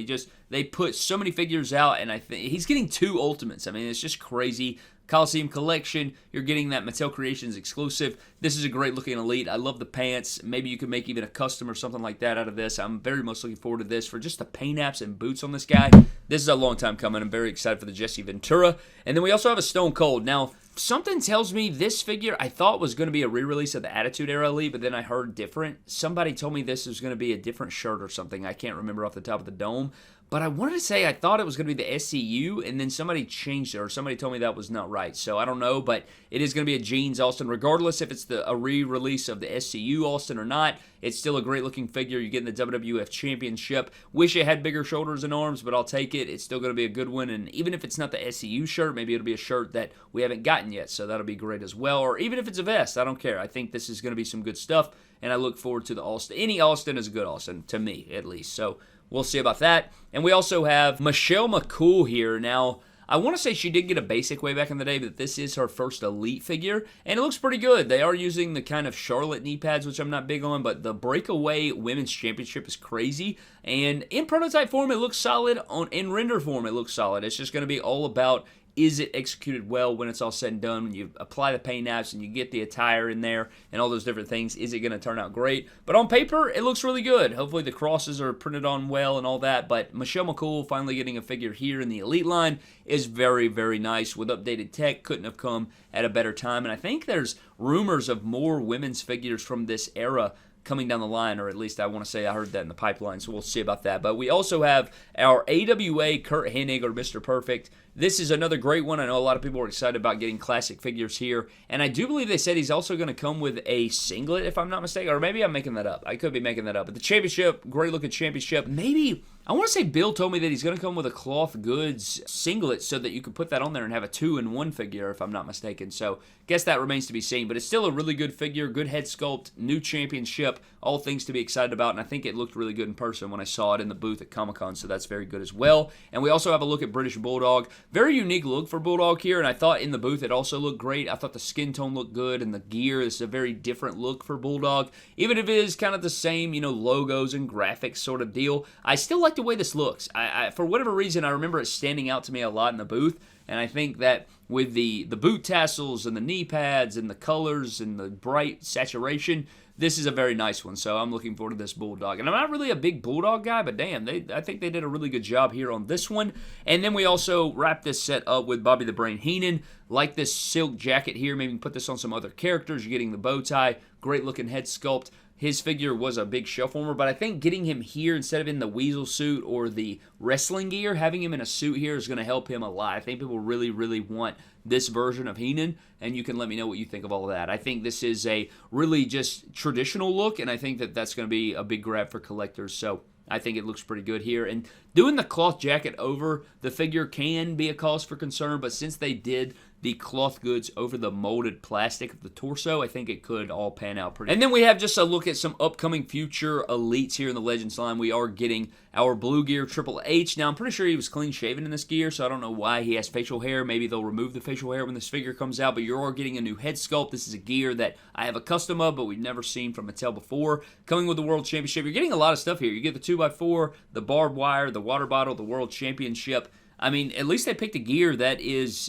Speaker 1: They put so many figures out, and I think he's getting 2 Ultimates. I mean, it's just crazy. Coliseum Collection, you're getting that Mattel Creations exclusive. This is a great looking Elite. I love the pants. Maybe you could make even a custom or something like that out of this. I'm very much looking forward to this. For just the paint apps and boots on this guy, this is a long time coming. I'm very excited for the Jesse Ventura. And then we also have a Stone Cold. Now, something tells me this figure I thought was going to be a re-release of the Attitude Era Elite, but then I heard different. Somebody told me this was going to be a different shirt or something. I can't remember off the top of the dome. But I wanted to say I thought it was going to be the SCU, and then somebody changed it, or somebody told me that was not right. So I don't know, but it is going to be a Jeans Austin. Regardless if it's a re-release of the SCU Austin or not, it's still a great-looking figure. You're getting the WWF Championship. Wish it had bigger shoulders and arms, but I'll take it. It's still going to be a good one, and even if it's not the SCU shirt, maybe it'll be a shirt that we haven't gotten yet, so that'll be great as well. Or even if it's a vest, I don't care. I think this is going to be some good stuff, and I look forward to the Austin. Any Austin is a good Austin, to me, at least. So we'll see about that. And we also have Michelle McCool here. Now, I want to say she did get a basic way back in the day, but this is her first Elite figure, and it looks pretty good. They are using the kind of Charlotte knee pads, which I'm not big on, but the Breakaway Women's Championship is crazy, and in prototype form, it looks solid. In render form, it looks solid. It's just going to be all about, is it executed well when it's all said and done? When you apply the paint apps and you get the attire in there and all those different things, is it going to turn out great? But on paper, it looks really good. Hopefully the crosses are printed on well and all that. But Michelle McCool finally getting a figure here in the Elite line is very, very nice. With updated tech, couldn't have come at a better time. And I think there's rumors of more women's figures from this era coming down the line, or at least I want to say I heard that in the pipeline, so we'll see about that. But we also have our AWA Kurt Hennig, or Mr. Perfect. This is another great one. I know a lot of people are excited about getting classic figures here, and I do believe they said he's also going to come with a singlet, if I'm not mistaken, or maybe I'm making that up. I could be making that up. But the championship, great looking championship. Maybe, I want to say Bill told me that he's going to come with a cloth goods singlet so that you can put that on there and have a 2-in-1 figure, if I'm not mistaken. So, guess that remains to be seen. But it's still a really good figure, good head sculpt, new championship, all things to be excited about. And I think it looked really good in person when I saw it in the booth at Comic-Con, so that's very good as well. And we also have a look at British Bulldog. Very unique look for Bulldog here, and I thought in the booth it also looked great. I thought the skin tone looked good, and the gear is a very different look for Bulldog. Even if it is kind of the same, logos and graphics sort of deal, I still like the way this looks. I for whatever reason, I remember it standing out to me a lot in the booth, and I think that with the boot tassels and the knee pads and the colors and the bright saturation, this is a very nice one, so I'm looking forward to this Bulldog. And I'm not really a big Bulldog guy, but damn, I think they did a really good job here on this one. And then we also wrap this set up with Bobby the Brain Heenan. Like this silk jacket here, maybe put this on some other characters. You're getting the bow tie, great looking head sculpt. His figure was a big shelf warmer, but I think getting him here instead of in the Weasel suit or the wrestling gear, having him in a suit here is going to help him a lot. I think people really, really want this version of Heenan, and you can let me know what you think of all of that. I think this is a really just traditional look, and I think that that's going to be a big grab for collectors, so I think it looks pretty good here. And doing the cloth jacket over the figure can be a cause for concern, but since they did the cloth goods over the molded plastic of the torso, I think it could all pan out pretty. And then we have just a look at some upcoming future Elites here in the Legends line. We are getting our Blue Gear Triple H. Now, I'm pretty sure he was clean shaven in this gear, so I don't know why he has facial hair. Maybe they'll remove the facial hair when this figure comes out, but you are getting a new head sculpt. This is a gear that I have a custom of, but we've never seen from Mattel before. Coming with the World Championship, you're getting a lot of stuff here. You get the 2x4, the barbed wire, the water bottle, the World Championship. I mean, at least they picked a gear that is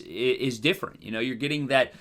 Speaker 1: different. You're getting that,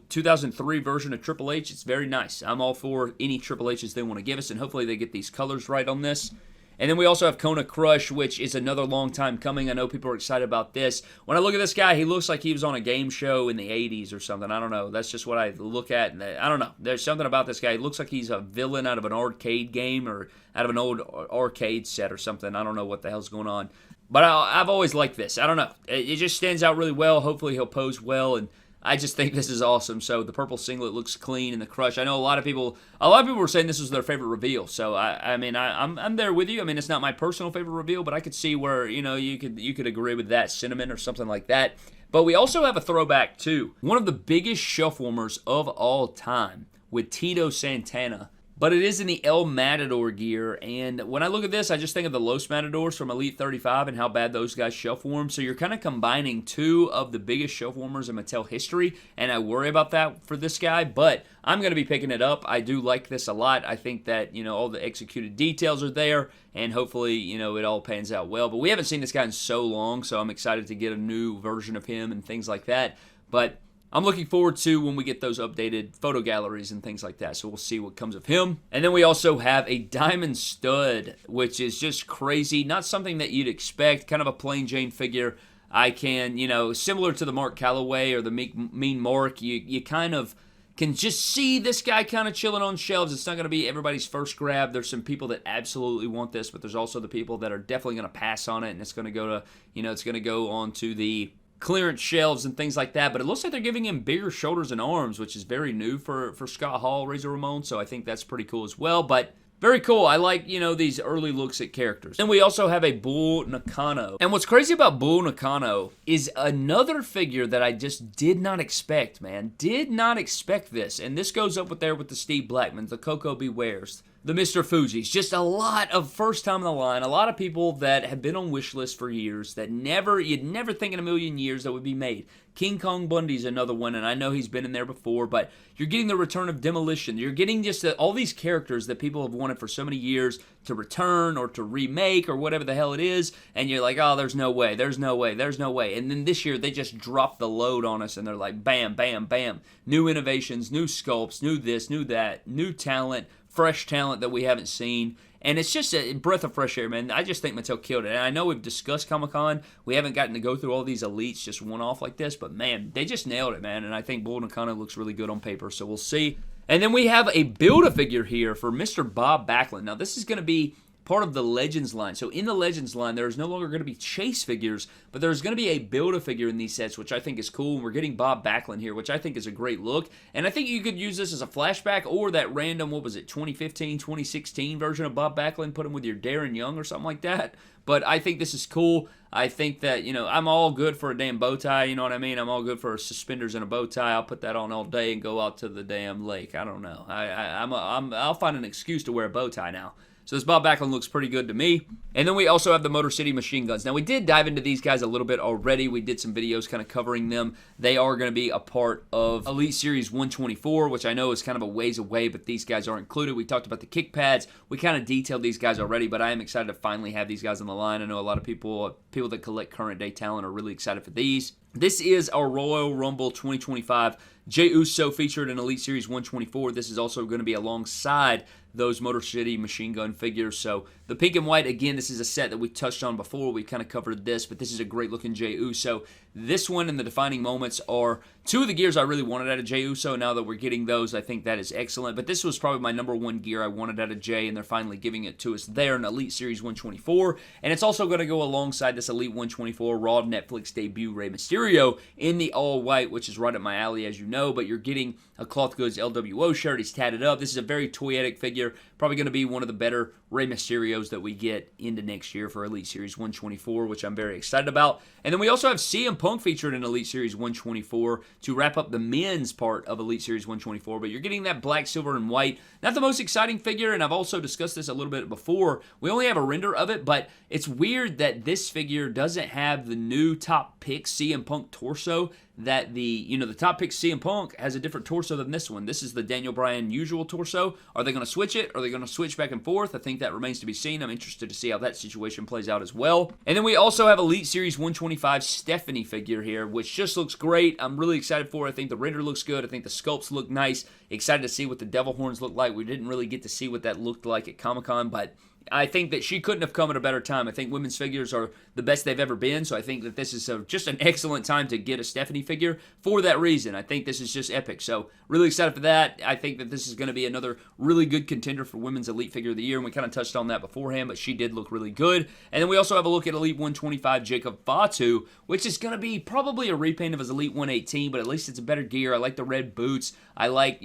Speaker 1: 2003 version of Triple H. It's very nice. I'm all for any Triple H's they want to give us, and hopefully they get these colors right on this. And then we also have Kona Crush, which is another long time coming. I know people are excited about this. When I look at this guy, he looks like he was on a game show in the 80s or something. I don't know. That's just what I look at. And I don't know. There's something about this guy. He looks like he's a villain out of an arcade game or out of an old arcade set or something. I don't know what the hell's going on. But I've always liked this. I don't know. It just stands out really well. Hopefully he'll pose well, and I just think this is awesome. So the purple singlet looks clean, and the Crush. I know a lot of people were saying this was their favorite reveal. So I'm there with you. I mean, it's not my personal favorite reveal, but I could see where you could agree with that sentiment or something like that. But we also have a throwback too. One of the biggest shelf warmers of all time with Tito Santana. But it is in the El Matador gear, and when I look at this, I just think of the Los Matadors from Elite 35 and how bad those guys shelf warm. So you're kind of combining two of the biggest shelf warmers in Mattel history, and I worry about that for this guy, but I'm going to be picking it up. I do like this a lot. I think that, all the executed details are there, and hopefully, it all pans out well. But we haven't seen this guy in so long, so I'm excited to get a new version of him and things like that. But I'm looking forward to when we get those updated photo galleries and things like that, so we'll see what comes of him. And then we also have a Diamond Stud, which is just crazy. Not something that you'd expect, kind of a plain Jane figure. I can, similar to the Mark Calloway or the Mean Mark, you kind of can just see this guy kind of chilling on shelves. It's not going to be everybody's first grab. There's some people that absolutely want this, but there's also the people that are definitely going to pass on it, and it's going to go to, it's going to go on to the clearance shelves and things like that, but it looks like they're giving him bigger shoulders and arms, which is very new for Scott Hall, Razor Ramon, so I think that's pretty cool as well, but very cool. I like, these early looks at characters. And we also have a Bull Nakano. And what's crazy about Bull Nakano is another figure that I just did not expect, man. Did not expect this, and this goes up with the Steve Blackmans, the Coco Bewares, the Mr. Fuji's. Just a lot of first time in the line. A lot of people that have been on wish lists for years that you'd never think in a million years that would be made. King Kong Bundy's another one, and I know he's been in there before, but you're getting the return of Demolition. You're getting just all these characters that people have wanted for so many years to return or to remake or whatever the hell it is, and you're like, oh, there's no way, there's no way, there's no way. And then this year, they just dropped the load on us, and they're like, bam, bam, bam. New innovations, new sculpts, new this, new that, new talent, fresh talent that we haven't seen. And it's just a breath of fresh air, man. I just think Mattel killed it. And I know we've discussed Comic-Con. We haven't gotten to go through all these elites just one-off like this. But, man, they just nailed it, man. And I think Bull Nakano looks really good on paper. So we'll see. And then we have a Build-A-Figure here for Mr. Bob Backlund. Now, this is going to be part of the Legends line. So in the Legends line, there's no longer going to be chase figures, but there's going to be a Build-A-Figure in these sets, which I think is cool. And we're getting Bob Backlund here, which I think is a great look. And I think you could use this as a flashback or that random, 2015, 2016 version of Bob Backlund, put him with your Darren Young or something like that. But I think this is cool. I think that, I'm all good for a damn bow tie, you know what I mean? I'm all good for suspenders and a bow tie. I'll put that on all day and go out to the damn lake. I don't know. I'll find an excuse to wear a bow tie now. So this Bob Backlund looks pretty good to me. And then we also have the Motor City Machine Guns. Now, we did dive into these guys a little bit already. We did some videos kind of covering them. They are going to be a part of Elite Series 124, which I know is kind of a ways away, but these guys are included. We talked about the kick pads. We kind of detailed these guys already, but I am excited to finally have these guys on the line. I know a lot of people that collect current day talent are really excited for these. This is our Royal Rumble 2025. Jey Uso featured in Elite Series 124. This is also going to be alongside those Motor City Machine Gun figures. So the pink and white, again, this is a set that we touched on before. We kind of covered this, but this is a great looking Jey Uso. This one and the defining moments are two of the gears I really wanted out of Jey Uso. Now that we're getting those, I think that is excellent. But this was probably my number one gear I wanted out of Jey, and they're finally giving it to us there in Elite Series 124. And it's also going to go alongside this Elite 124 Raw Netflix debut Rey Mysterio in the all white, which is right up my alley, as you know. But you're getting a Cloth Goods LWO shirt. He's tatted up. This is a very toyetic figure. Probably going to be one of the better Rey Mysterios that we get into next year for Elite Series 124, which I'm very excited about. And then we also have CM Punk featured in Elite Series 124 to wrap up the men's part of Elite Series 124. But you're getting that black, silver, and white. Not the most exciting figure, and I've also discussed this a little bit before. We only have a render of it, but it's weird that this figure doesn't have the new top pick CM Punk torso. That the top pick CM Punk has a different torso than this one. This is the Daniel Bryan usual torso. Are they going to switch it? Are they going to switch back and forth? I think that remains to be seen. I'm interested to see how that situation plays out as well. And then we also have Elite Series 125 Stephanie figure here, which just looks great. I'm really excited for it. I think the render looks good. I think the sculpts look nice. Excited to see what the devil horns look like. We didn't really get to see what that looked like at Comic-Con, but I think that she couldn't have come at a better time. I think women's figures are the best they've ever been, so I think that this is just an excellent time to get a Stephanie figure for that reason. I think this is just epic, so really excited for that. I think that this is going to be another really good contender for Women's Elite Figure of the Year, and we kind of touched on that beforehand, but she did look really good. And then we also have a look at Elite 125 Jacob Fatu, which is going to be probably a repaint of his Elite 118, but at least it's a better gear. I like the red boots. I like,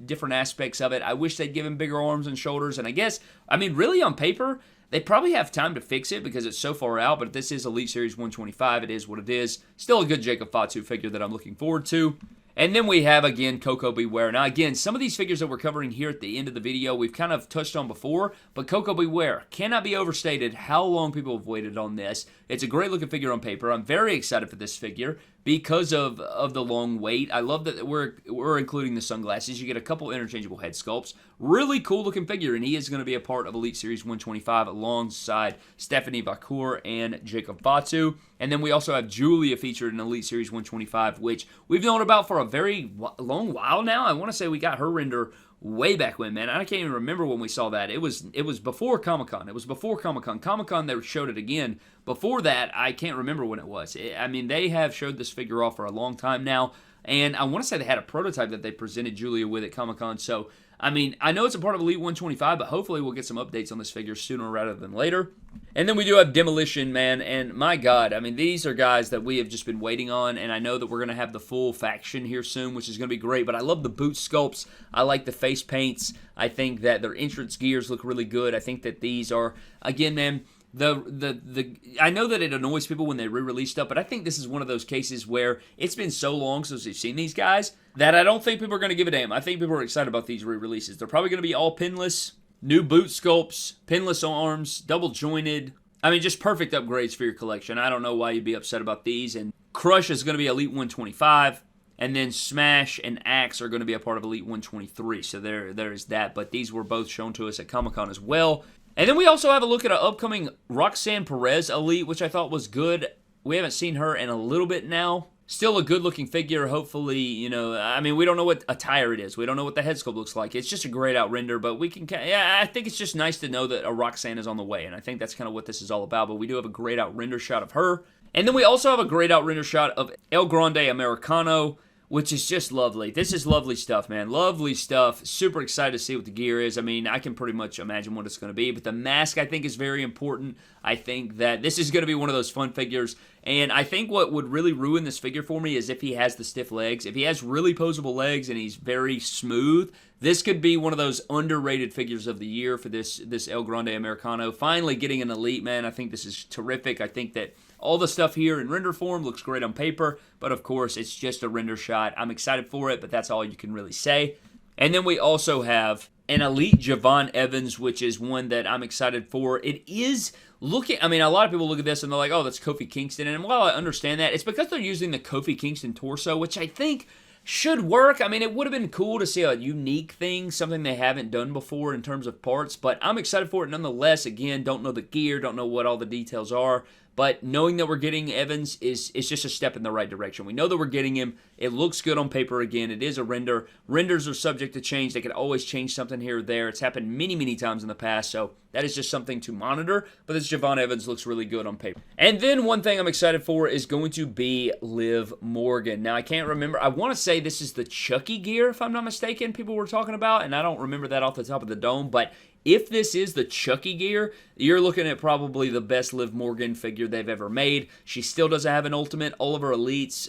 Speaker 1: different aspects of it. I wish they'd give him bigger arms and shoulders, and really on paper, They probably have time to fix it because it's so far out, but this is Elite Series 125. It is what it is. Still a good Jacob Fatu figure that I'm looking forward to. And then we have, again, Koko Beware. Now, again, some of these figures that we're covering here at the end of the video, we've kind of touched on before, but Koko Beware cannot be overstated how long people have waited on this. It's a great-looking figure on paper. I'm very excited for this figure because of the long wait. I love that we're including the sunglasses. You get a couple interchangeable head sculpts. Really cool-looking figure, and he is going to be a part of Elite Series 125 alongside Stephanie Vacour and Jacob Fatu. And then we also have Julia featured in Elite Series 125, which we've known about for a very long while now. I want to say we got her render way back when, man. I can't even remember when we saw that. It was before Comic-Con. It was before Comic-Con. Comic-Con, they showed it again. Before that, I can't remember when it was. I mean, they have showed this figure off for a long time now, and I want to say they had a prototype that they presented Julia with at Comic-Con, so I mean, I know it's a part of Elite 125, but hopefully we'll get some updates on this figure sooner rather than later. And then we do have Demolition Man, and my God, I mean, these are guys that we have just been waiting on, and I know that we're going to have the full faction here soon, which is going to be great, but I love the boot sculpts. I like the face paints. I think that their entrance gears look really good. I think that these are, again, man, I know that it annoys people when they re-release stuff, but I think this is one of those cases where it's been so long since we've seen these guys that I don't think people are going to give a damn. I think people are excited about these re-releases. They're probably going to be all pinless, new boot sculpts, pinless arms, double jointed. I mean, just perfect upgrades for your collection. I don't know why you'd be upset about these. And Crush is going to be Elite 125. And then Smash and Axe are going to be a part of Elite 123. So there is that. But these were both shown to us at Comic-Con as well. And then we also have a look at an upcoming Roxanne Perez Elite, which I thought was good. We haven't seen her in a little bit now. Still a good-looking figure, hopefully, you know, I mean, we don't know what attire it is. We don't know what the head sculpt looks like. It's just a grayed-out render, but we can, yeah, I think it's just nice to know that a Roxanne is on the way, and I think that's kind of what this is all about, but we do have a grayed-out render shot of her. And then we also have a grayed-out render shot of El Grande Americano, which is just lovely. This is lovely stuff, man. Lovely stuff. Super excited to see what the gear is. I mean, I can pretty much imagine what it's going to be, but the mask, I think, is very important. I think that this is going to be one of those fun figures, and I think what would really ruin this figure for me is if he has the stiff legs. If he has really posable legs and he's very smooth, this could be one of those underrated figures of the year for this El Grande Americano. Finally getting an Elite, man. I think this is terrific. I think that all the stuff here in render form looks great on paper, but of course, it's just a render shot. I'm excited for it, but that's all you can really say. And then we also have an Elite Javon Evans, which is one that I'm excited for. It is looking, I mean, a lot of people look at this and they're like, oh, that's Kofi Kingston. And while I understand that, it's because they're using the Kofi Kingston torso, which I think should work. I mean, it would have been cool to see a unique thing, something they haven't done before in terms of parts, but I'm excited for it nonetheless. Again, don't know the gear, don't know what all the details are, but knowing that we're getting Evans is just a step in the right direction. We know that we're getting him. It looks good on paper again. It is a render. Renders are subject to change. They can always change something here or there. It's happened many, many times in the past, so that is just something to monitor, but this Javon Evans looks really good on paper. And then one thing I'm excited for is going to be Liv Morgan. Now, I can't remember. I want to say this is the Chucky gear, if I'm not mistaken, people were talking about, and I don't remember that off the top of the dome, but if this is the Chucky gear, you're looking at probably the best Liv Morgan figure they've ever made. She still doesn't have an ultimate. All of her elites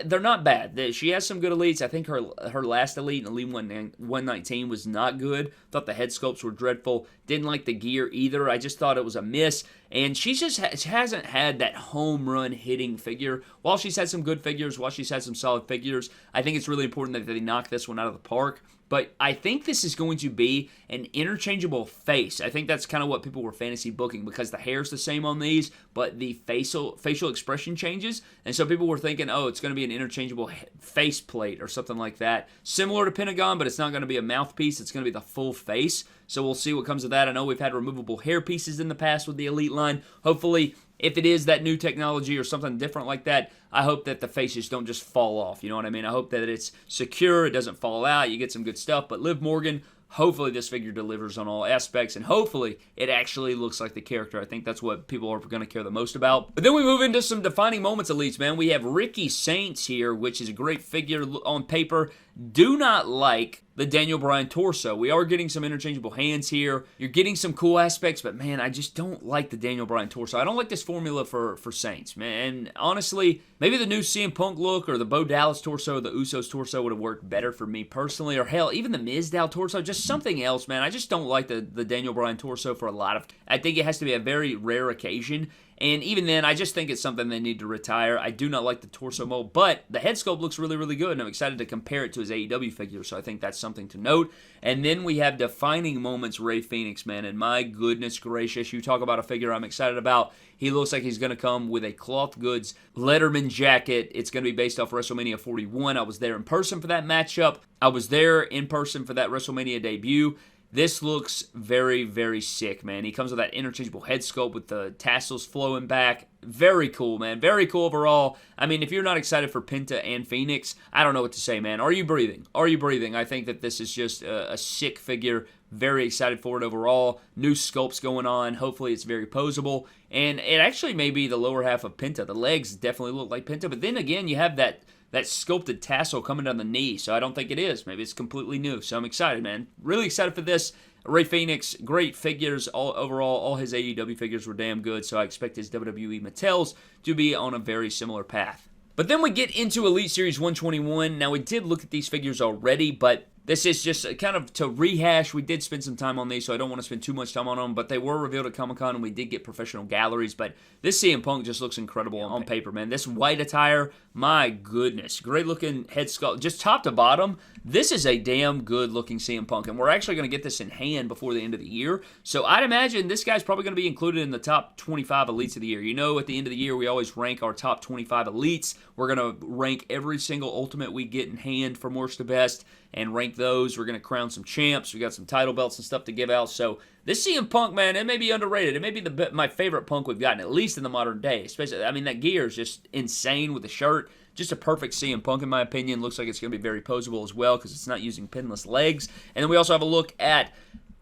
Speaker 1: they're not bad. She has some good elites. I think her last elite in Elite 119 was not good. Thought the head sculpts were dreadful. Didn't like the gear either. I just thought it was a miss. And she just hasn't had that home run hitting figure. While she's had some good figures, while she's had some solid figures, I think it's really important that they knock this one out of the park. But I think this is going to be an interchangeable face. I think that's kind of what people were fantasy booking because the hair's the same on these, but the facial expression changes. And so people were thinking, oh, it's going to be an interchangeable face plate or something like that. Similar to Pentagon, but it's not going to be a mouthpiece. It's going to be the full face. So we'll see what comes of that. I know we've had removable hair pieces in the past with the Elite line. Hopefully, if it is that new technology or something different like that, I hope that the faces don't just fall off. You know what I mean? I hope that it's secure, it doesn't fall out, you get some good stuff. But Liv Morgan, hopefully this figure delivers on all aspects, and hopefully it actually looks like the character. I think that's what people are going to care the most about. But then we move into some defining moments elites, man. We have Ricky Saints here, which is a great figure on paper. Do not like the Daniel Bryan torso. We are getting some interchangeable hands here. You're getting some cool aspects, but man, I just don't like the Daniel Bryan torso. I don't like this formula for Saints, man. And honestly, maybe the new CM Punk look or the Bo Dallas torso or the Usos torso would have worked better for me personally. Or hell, even the Mizdow torso, just something else, man. I just don't like the Daniel Bryan torso for a lot of... I think it has to be a very rare occasion. And even then, I just think it's something they need to retire. I do not like the torso mold, but the head sculpt looks really, really good, and I'm excited to compare it to his AEW figure, so I think that's something to note. And then we have defining moments Rey Fenix, man, and my goodness gracious, you talk about a figure I'm excited about. He looks like he's going to come with a cloth goods Letterman jacket. It's going to be based off WrestleMania 41. I was there in person for that matchup. I was there in person for that WrestleMania debut. This looks very, very sick, man. He comes with that interchangeable head sculpt with the tassels flowing back. Very cool, man. Very cool overall. I mean, if you're not excited for Penta and Phoenix, I don't know what to say, man. Are you breathing? Are you breathing? I think that this is just a sick figure. Very excited for it overall. New sculpts going on. Hopefully it's very posable. And it actually may be the lower half of Penta. The legs definitely look like Penta. But then again, you have that sculpted tassel coming down the knee, so I don't think it is. Maybe it's completely new, so I'm excited, man. Really excited for this. Rey Fenix, great figures overall. All his AEW figures were damn good, so I expect his WWE Mattels to be on a very similar path. But then we get into Elite Series 121. Now, we did look at these figures already, but this is just kind of to rehash. We did spend some time on these, so I don't want to spend too much time on them, but they were revealed at Comic-Con, and we did get professional galleries, but this CM Punk just looks incredible on paper, man. This white attire, my goodness. Great-looking head sculpt. Just top to bottom, this is a damn good-looking CM Punk, and we're actually going to get this in hand before the end of the year, so I'd imagine this guy's probably going to be included in the top 25 Elites of the year. You know, at the end of the year, we always rank our top 25 Elites. We're going to rank every single Ultimate we get in hand from worst to best, and rank those. We're going to crown some champs. We got some title belts and stuff to give out. So this CM Punk, man, it may be underrated. It may be my favorite Punk we've gotten, at least in the modern day. Especially, I mean, that gear is just insane with the shirt. Just a perfect CM Punk, in my opinion. Looks like it's going to be very posable as well because it's not using pinless legs. And then we also have a look at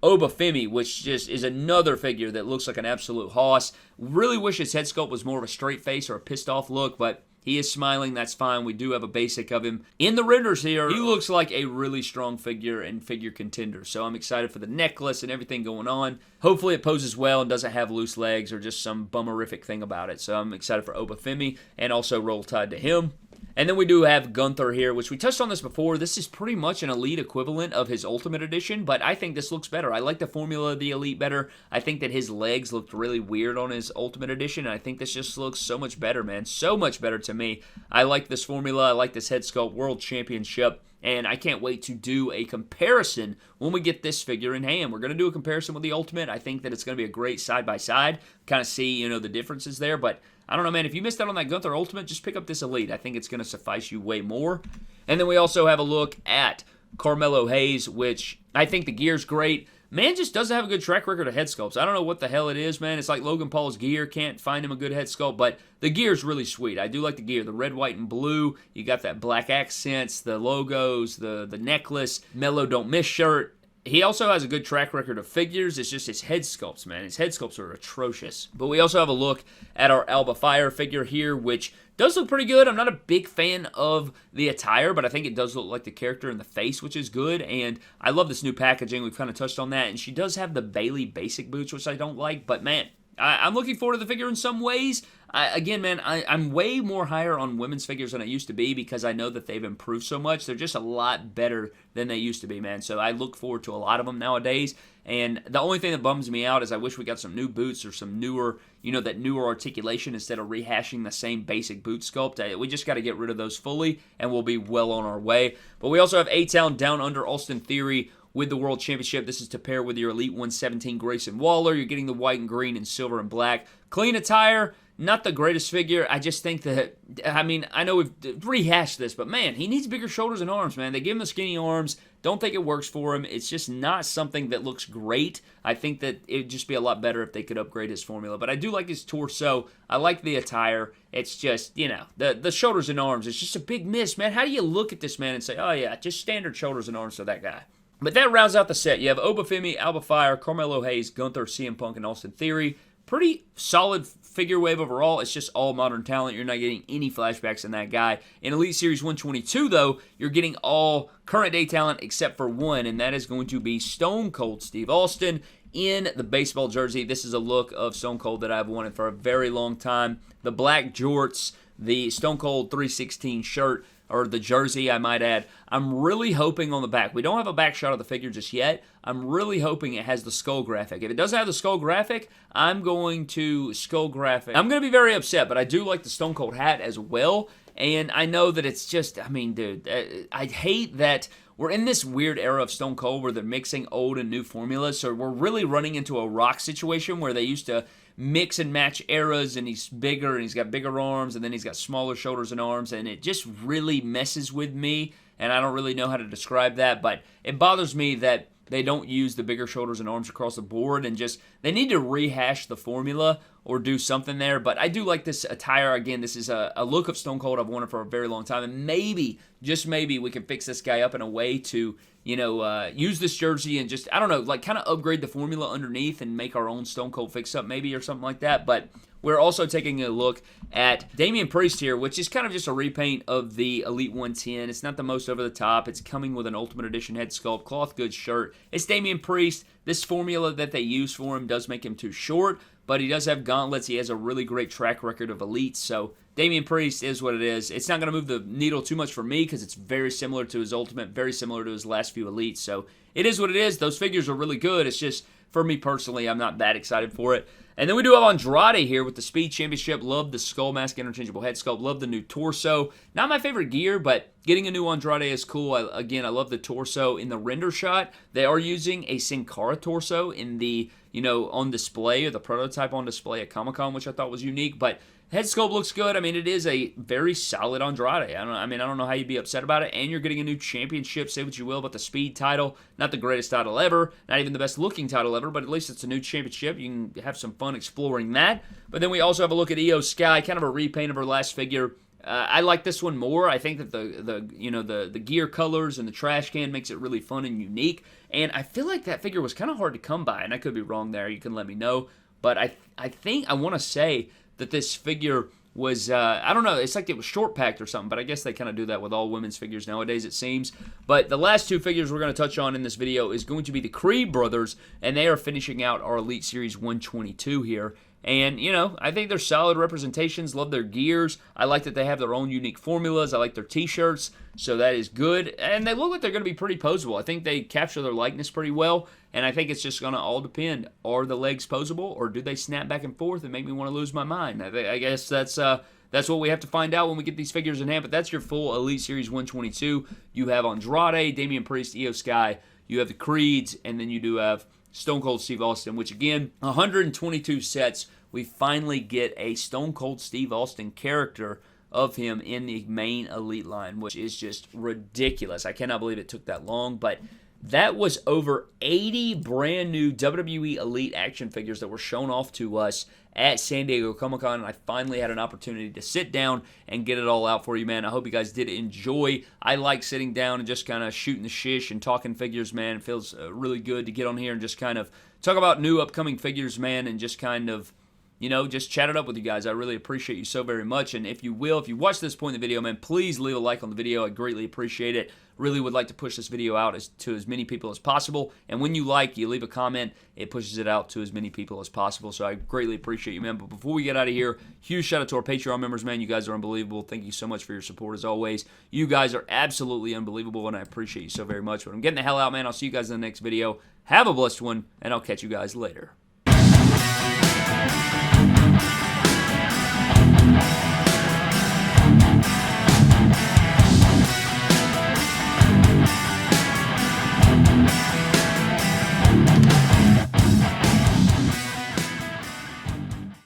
Speaker 1: Obafemi, which just is another figure that looks like an absolute hoss. Really wish his head sculpt was more of a straight face or a pissed off look, but he is smiling, that's fine. We do have a basic of him. In the renders here, he looks like a really strong figure and figure contender. So I'm excited for the necklace and everything going on. Hopefully it poses well and doesn't have loose legs or just some bummerific thing about it. So I'm excited for Obafemi and also Roll Tide to him. And then we do have Gunther here, which we touched on this before. This is pretty much an Elite equivalent of his Ultimate Edition, but I think this looks better. I like the formula of the Elite better. I think that his legs looked really weird on his Ultimate Edition, and I think this just looks so much better, man. So much better to me. I like this formula. I like this head sculpt. World Championship. And I can't wait to do a comparison when we get this figure in hand. We're going to do a comparison with the Ultimate. I think that it's going to be a great side-by-side. Kind of see, you know, the differences there. But I don't know, man. If you missed out on that Gunther Ultimate, just pick up this Elite. I think it's going to suffice you way more. And then we also have a look at Carmelo Hayes, which I think the gear's great. Man just doesn't have a good track record of head sculpts. I don't know what the hell it is, man. It's like Logan Paul's gear. Can't find him a good head sculpt, but the gear's really sweet. I do like the gear. The red, white, and blue. You got that black accents, the logos, the necklace, Mellow Don't Miss shirt. He also has a good track record of figures. It's just his head sculpts, man. His head sculpts are atrocious. But we also have a look at our Alba Fire figure here, which does look pretty good. I'm not a big fan of the attire, but I think it does look like the character in the face, which is good. And I love this new packaging. We've kind of touched on that. And she does have the Bailey basic boots, which I don't like. But, man, I'm looking forward to the figure in some ways. Again, man, I'm way more higher on women's figures than I used to be because I know that they've improved so much. They're just a lot better than they used to be, man. So I look forward to a lot of them nowadays. And the only thing that bums me out is I wish we got some new boots or some newer, you know, that newer articulation instead of rehashing the same basic boot sculpt. We just got to get rid of those fully, and we'll be well on our way. But we also have A-Town Down Under Austin Theory with the World Championship. This is to pair with your Elite 117 Grayson Waller. You're getting the white and green and silver and black. Clean attire. Not the greatest figure. I just think that, I mean, I know we've rehashed this, but man, he needs bigger shoulders and arms, man. They give him the skinny arms. Don't think it works for him. It's just not something that looks great. I think that it would just be a lot better if they could upgrade his formula. But I do like his torso. I like the attire. It's just, you know, the shoulders and arms. It's just a big miss, man. How do you look at this man and say, oh yeah, just standard shoulders and arms for that guy? But that rounds out the set. You have Obafemi, Alba Fire, Carmelo Hayes, Gunther, CM Punk, and Austin Theory. pretty solid figure wave overall. It's just all modern talent. You're not getting any flashbacks in that guy. In Elite Series 122, though, you're getting all current day talent except for one, and that is going to be Stone Cold Steve Austin in the baseball jersey. This is a look of Stone Cold that I've wanted for a very long time. The black jorts, the Stone Cold 316 shirt, or the jersey, I might add. I'm really hoping on the back. We don't have a back shot of the figure just yet. I'm really hoping it has the skull graphic. If it doesn't have the skull graphic, I'm going to skull graphic. I'm going to be very upset, but I do like the Stone Cold hat as well. And I know that it's just, I mean, dude, I hate that we're in this weird era of Stone Cold where they're mixing old and new formulas. So we're really running into a Rock situation where they used to mix and match eras, and he's bigger, and he's got bigger arms, and then he's got smaller shoulders and arms, and it just really messes with me, and I don't really know how to describe that, but it bothers me that they don't use the bigger shoulders and arms across the board, and just, they need to rehash the formula or do something there, but I do like this attire. Again, this is a look of Stone Cold I've wanted for a very long time, and maybe, just maybe, we can fix this guy up in a way to, you know, use this jersey and just, I don't know, like kind of upgrade the formula underneath and make our own Stone Cold fix-up maybe or something like that, but we're also taking a look at Damian Priest here, which is kind of just a repaint of the Elite 110. It's not the most over the top. It's coming with an Ultimate Edition head sculpt, cloth goods shirt. It's Damian Priest. This formula that they use for him does make him too short, but he does have gauntlets. He has a really great track record of Elites, so Damian Priest is what it is. It's not going to move the needle too much for me because it's very similar to his Ultimate, very similar to his last few Elites, so it is what it is. Those figures are really good. It's just, for me personally, I'm not that excited for it. And then we do have Andrade here with the Speed Championship. Love the skull mask, interchangeable head sculpt. Love the new torso. Not my favorite gear, but getting a new Andrade is cool. Again, I love the torso in the render shot. They are using a Sin Cara torso in the, you know, on display, or the prototype on display at Comic-Con, which I thought was unique, but head sculpt looks good. I mean, it is a very solid Andrade. I don't know how you'd be upset about it. And you're getting a new championship. Say what you will about the Speed title. Not the greatest title ever. Not even the best looking title ever, but at least it's a new championship. You can have some fun exploring that. But then we also have a look at Io Sky, kind of a repaint of her last figure. I like this one more. I think that the gear colors and the trash can makes it really fun and unique. And I feel like that figure was kind of hard to come by, and I could be wrong there. You can let me know. But I think I want to say that this figure was, I don't know, it's like it was short packed or something, but I guess they kind of do that with all women's figures nowadays, it seems. But the last two figures we're going to touch on in this video is going to be the Creed brothers, and they are finishing out our Elite Series 122 here. And, you know, I think they're solid representations. Love their gears. I like that they have their own unique formulas. I like their t-shirts, so that is good. And they look like they're going to be pretty posable. I think they capture their likeness pretty well, and I think it's just going to all depend. Are the legs posable, or do they snap back and forth and make me want to lose my mind? I guess that's what we have to find out when we get these figures in hand, but that's your full Elite Series 122. You have Andrade, Damian Priest, Io Sky. You have the Creeds, and then you do have Stone Cold Steve Austin, which again, 122 sets. We finally get a Stone Cold Steve Austin character of him in the main Elite line, which is just ridiculous. I cannot believe it took that long, but that was over 80 brand new WWE Elite action figures that were shown off to us at San Diego Comic-Con, and I finally had an opportunity to sit down and get it all out for you, man. I hope you guys did enjoy. I like sitting down and just kind of shooting the shish and talking figures, man. It feels really good to get on here and just kind of talk about new upcoming figures, man, and just kind of, you know, just chat it up with you guys. I really appreciate you so very much, and if you watch this point in the video, man, please leave a like on the video. I greatly appreciate it. Really would like to push this video out to as many people as possible, and when you leave a comment, it pushes it out to as many people as possible, so I greatly appreciate you, man. But before we get out of here, huge shout out to our Patreon members, man. You guys are unbelievable. Thank you so much for your support as always. You guys are absolutely unbelievable, and I appreciate you so very much. But I'm getting the hell out, man. I'll see you guys in the next video. Have a blessed one, and I'll catch you guys later.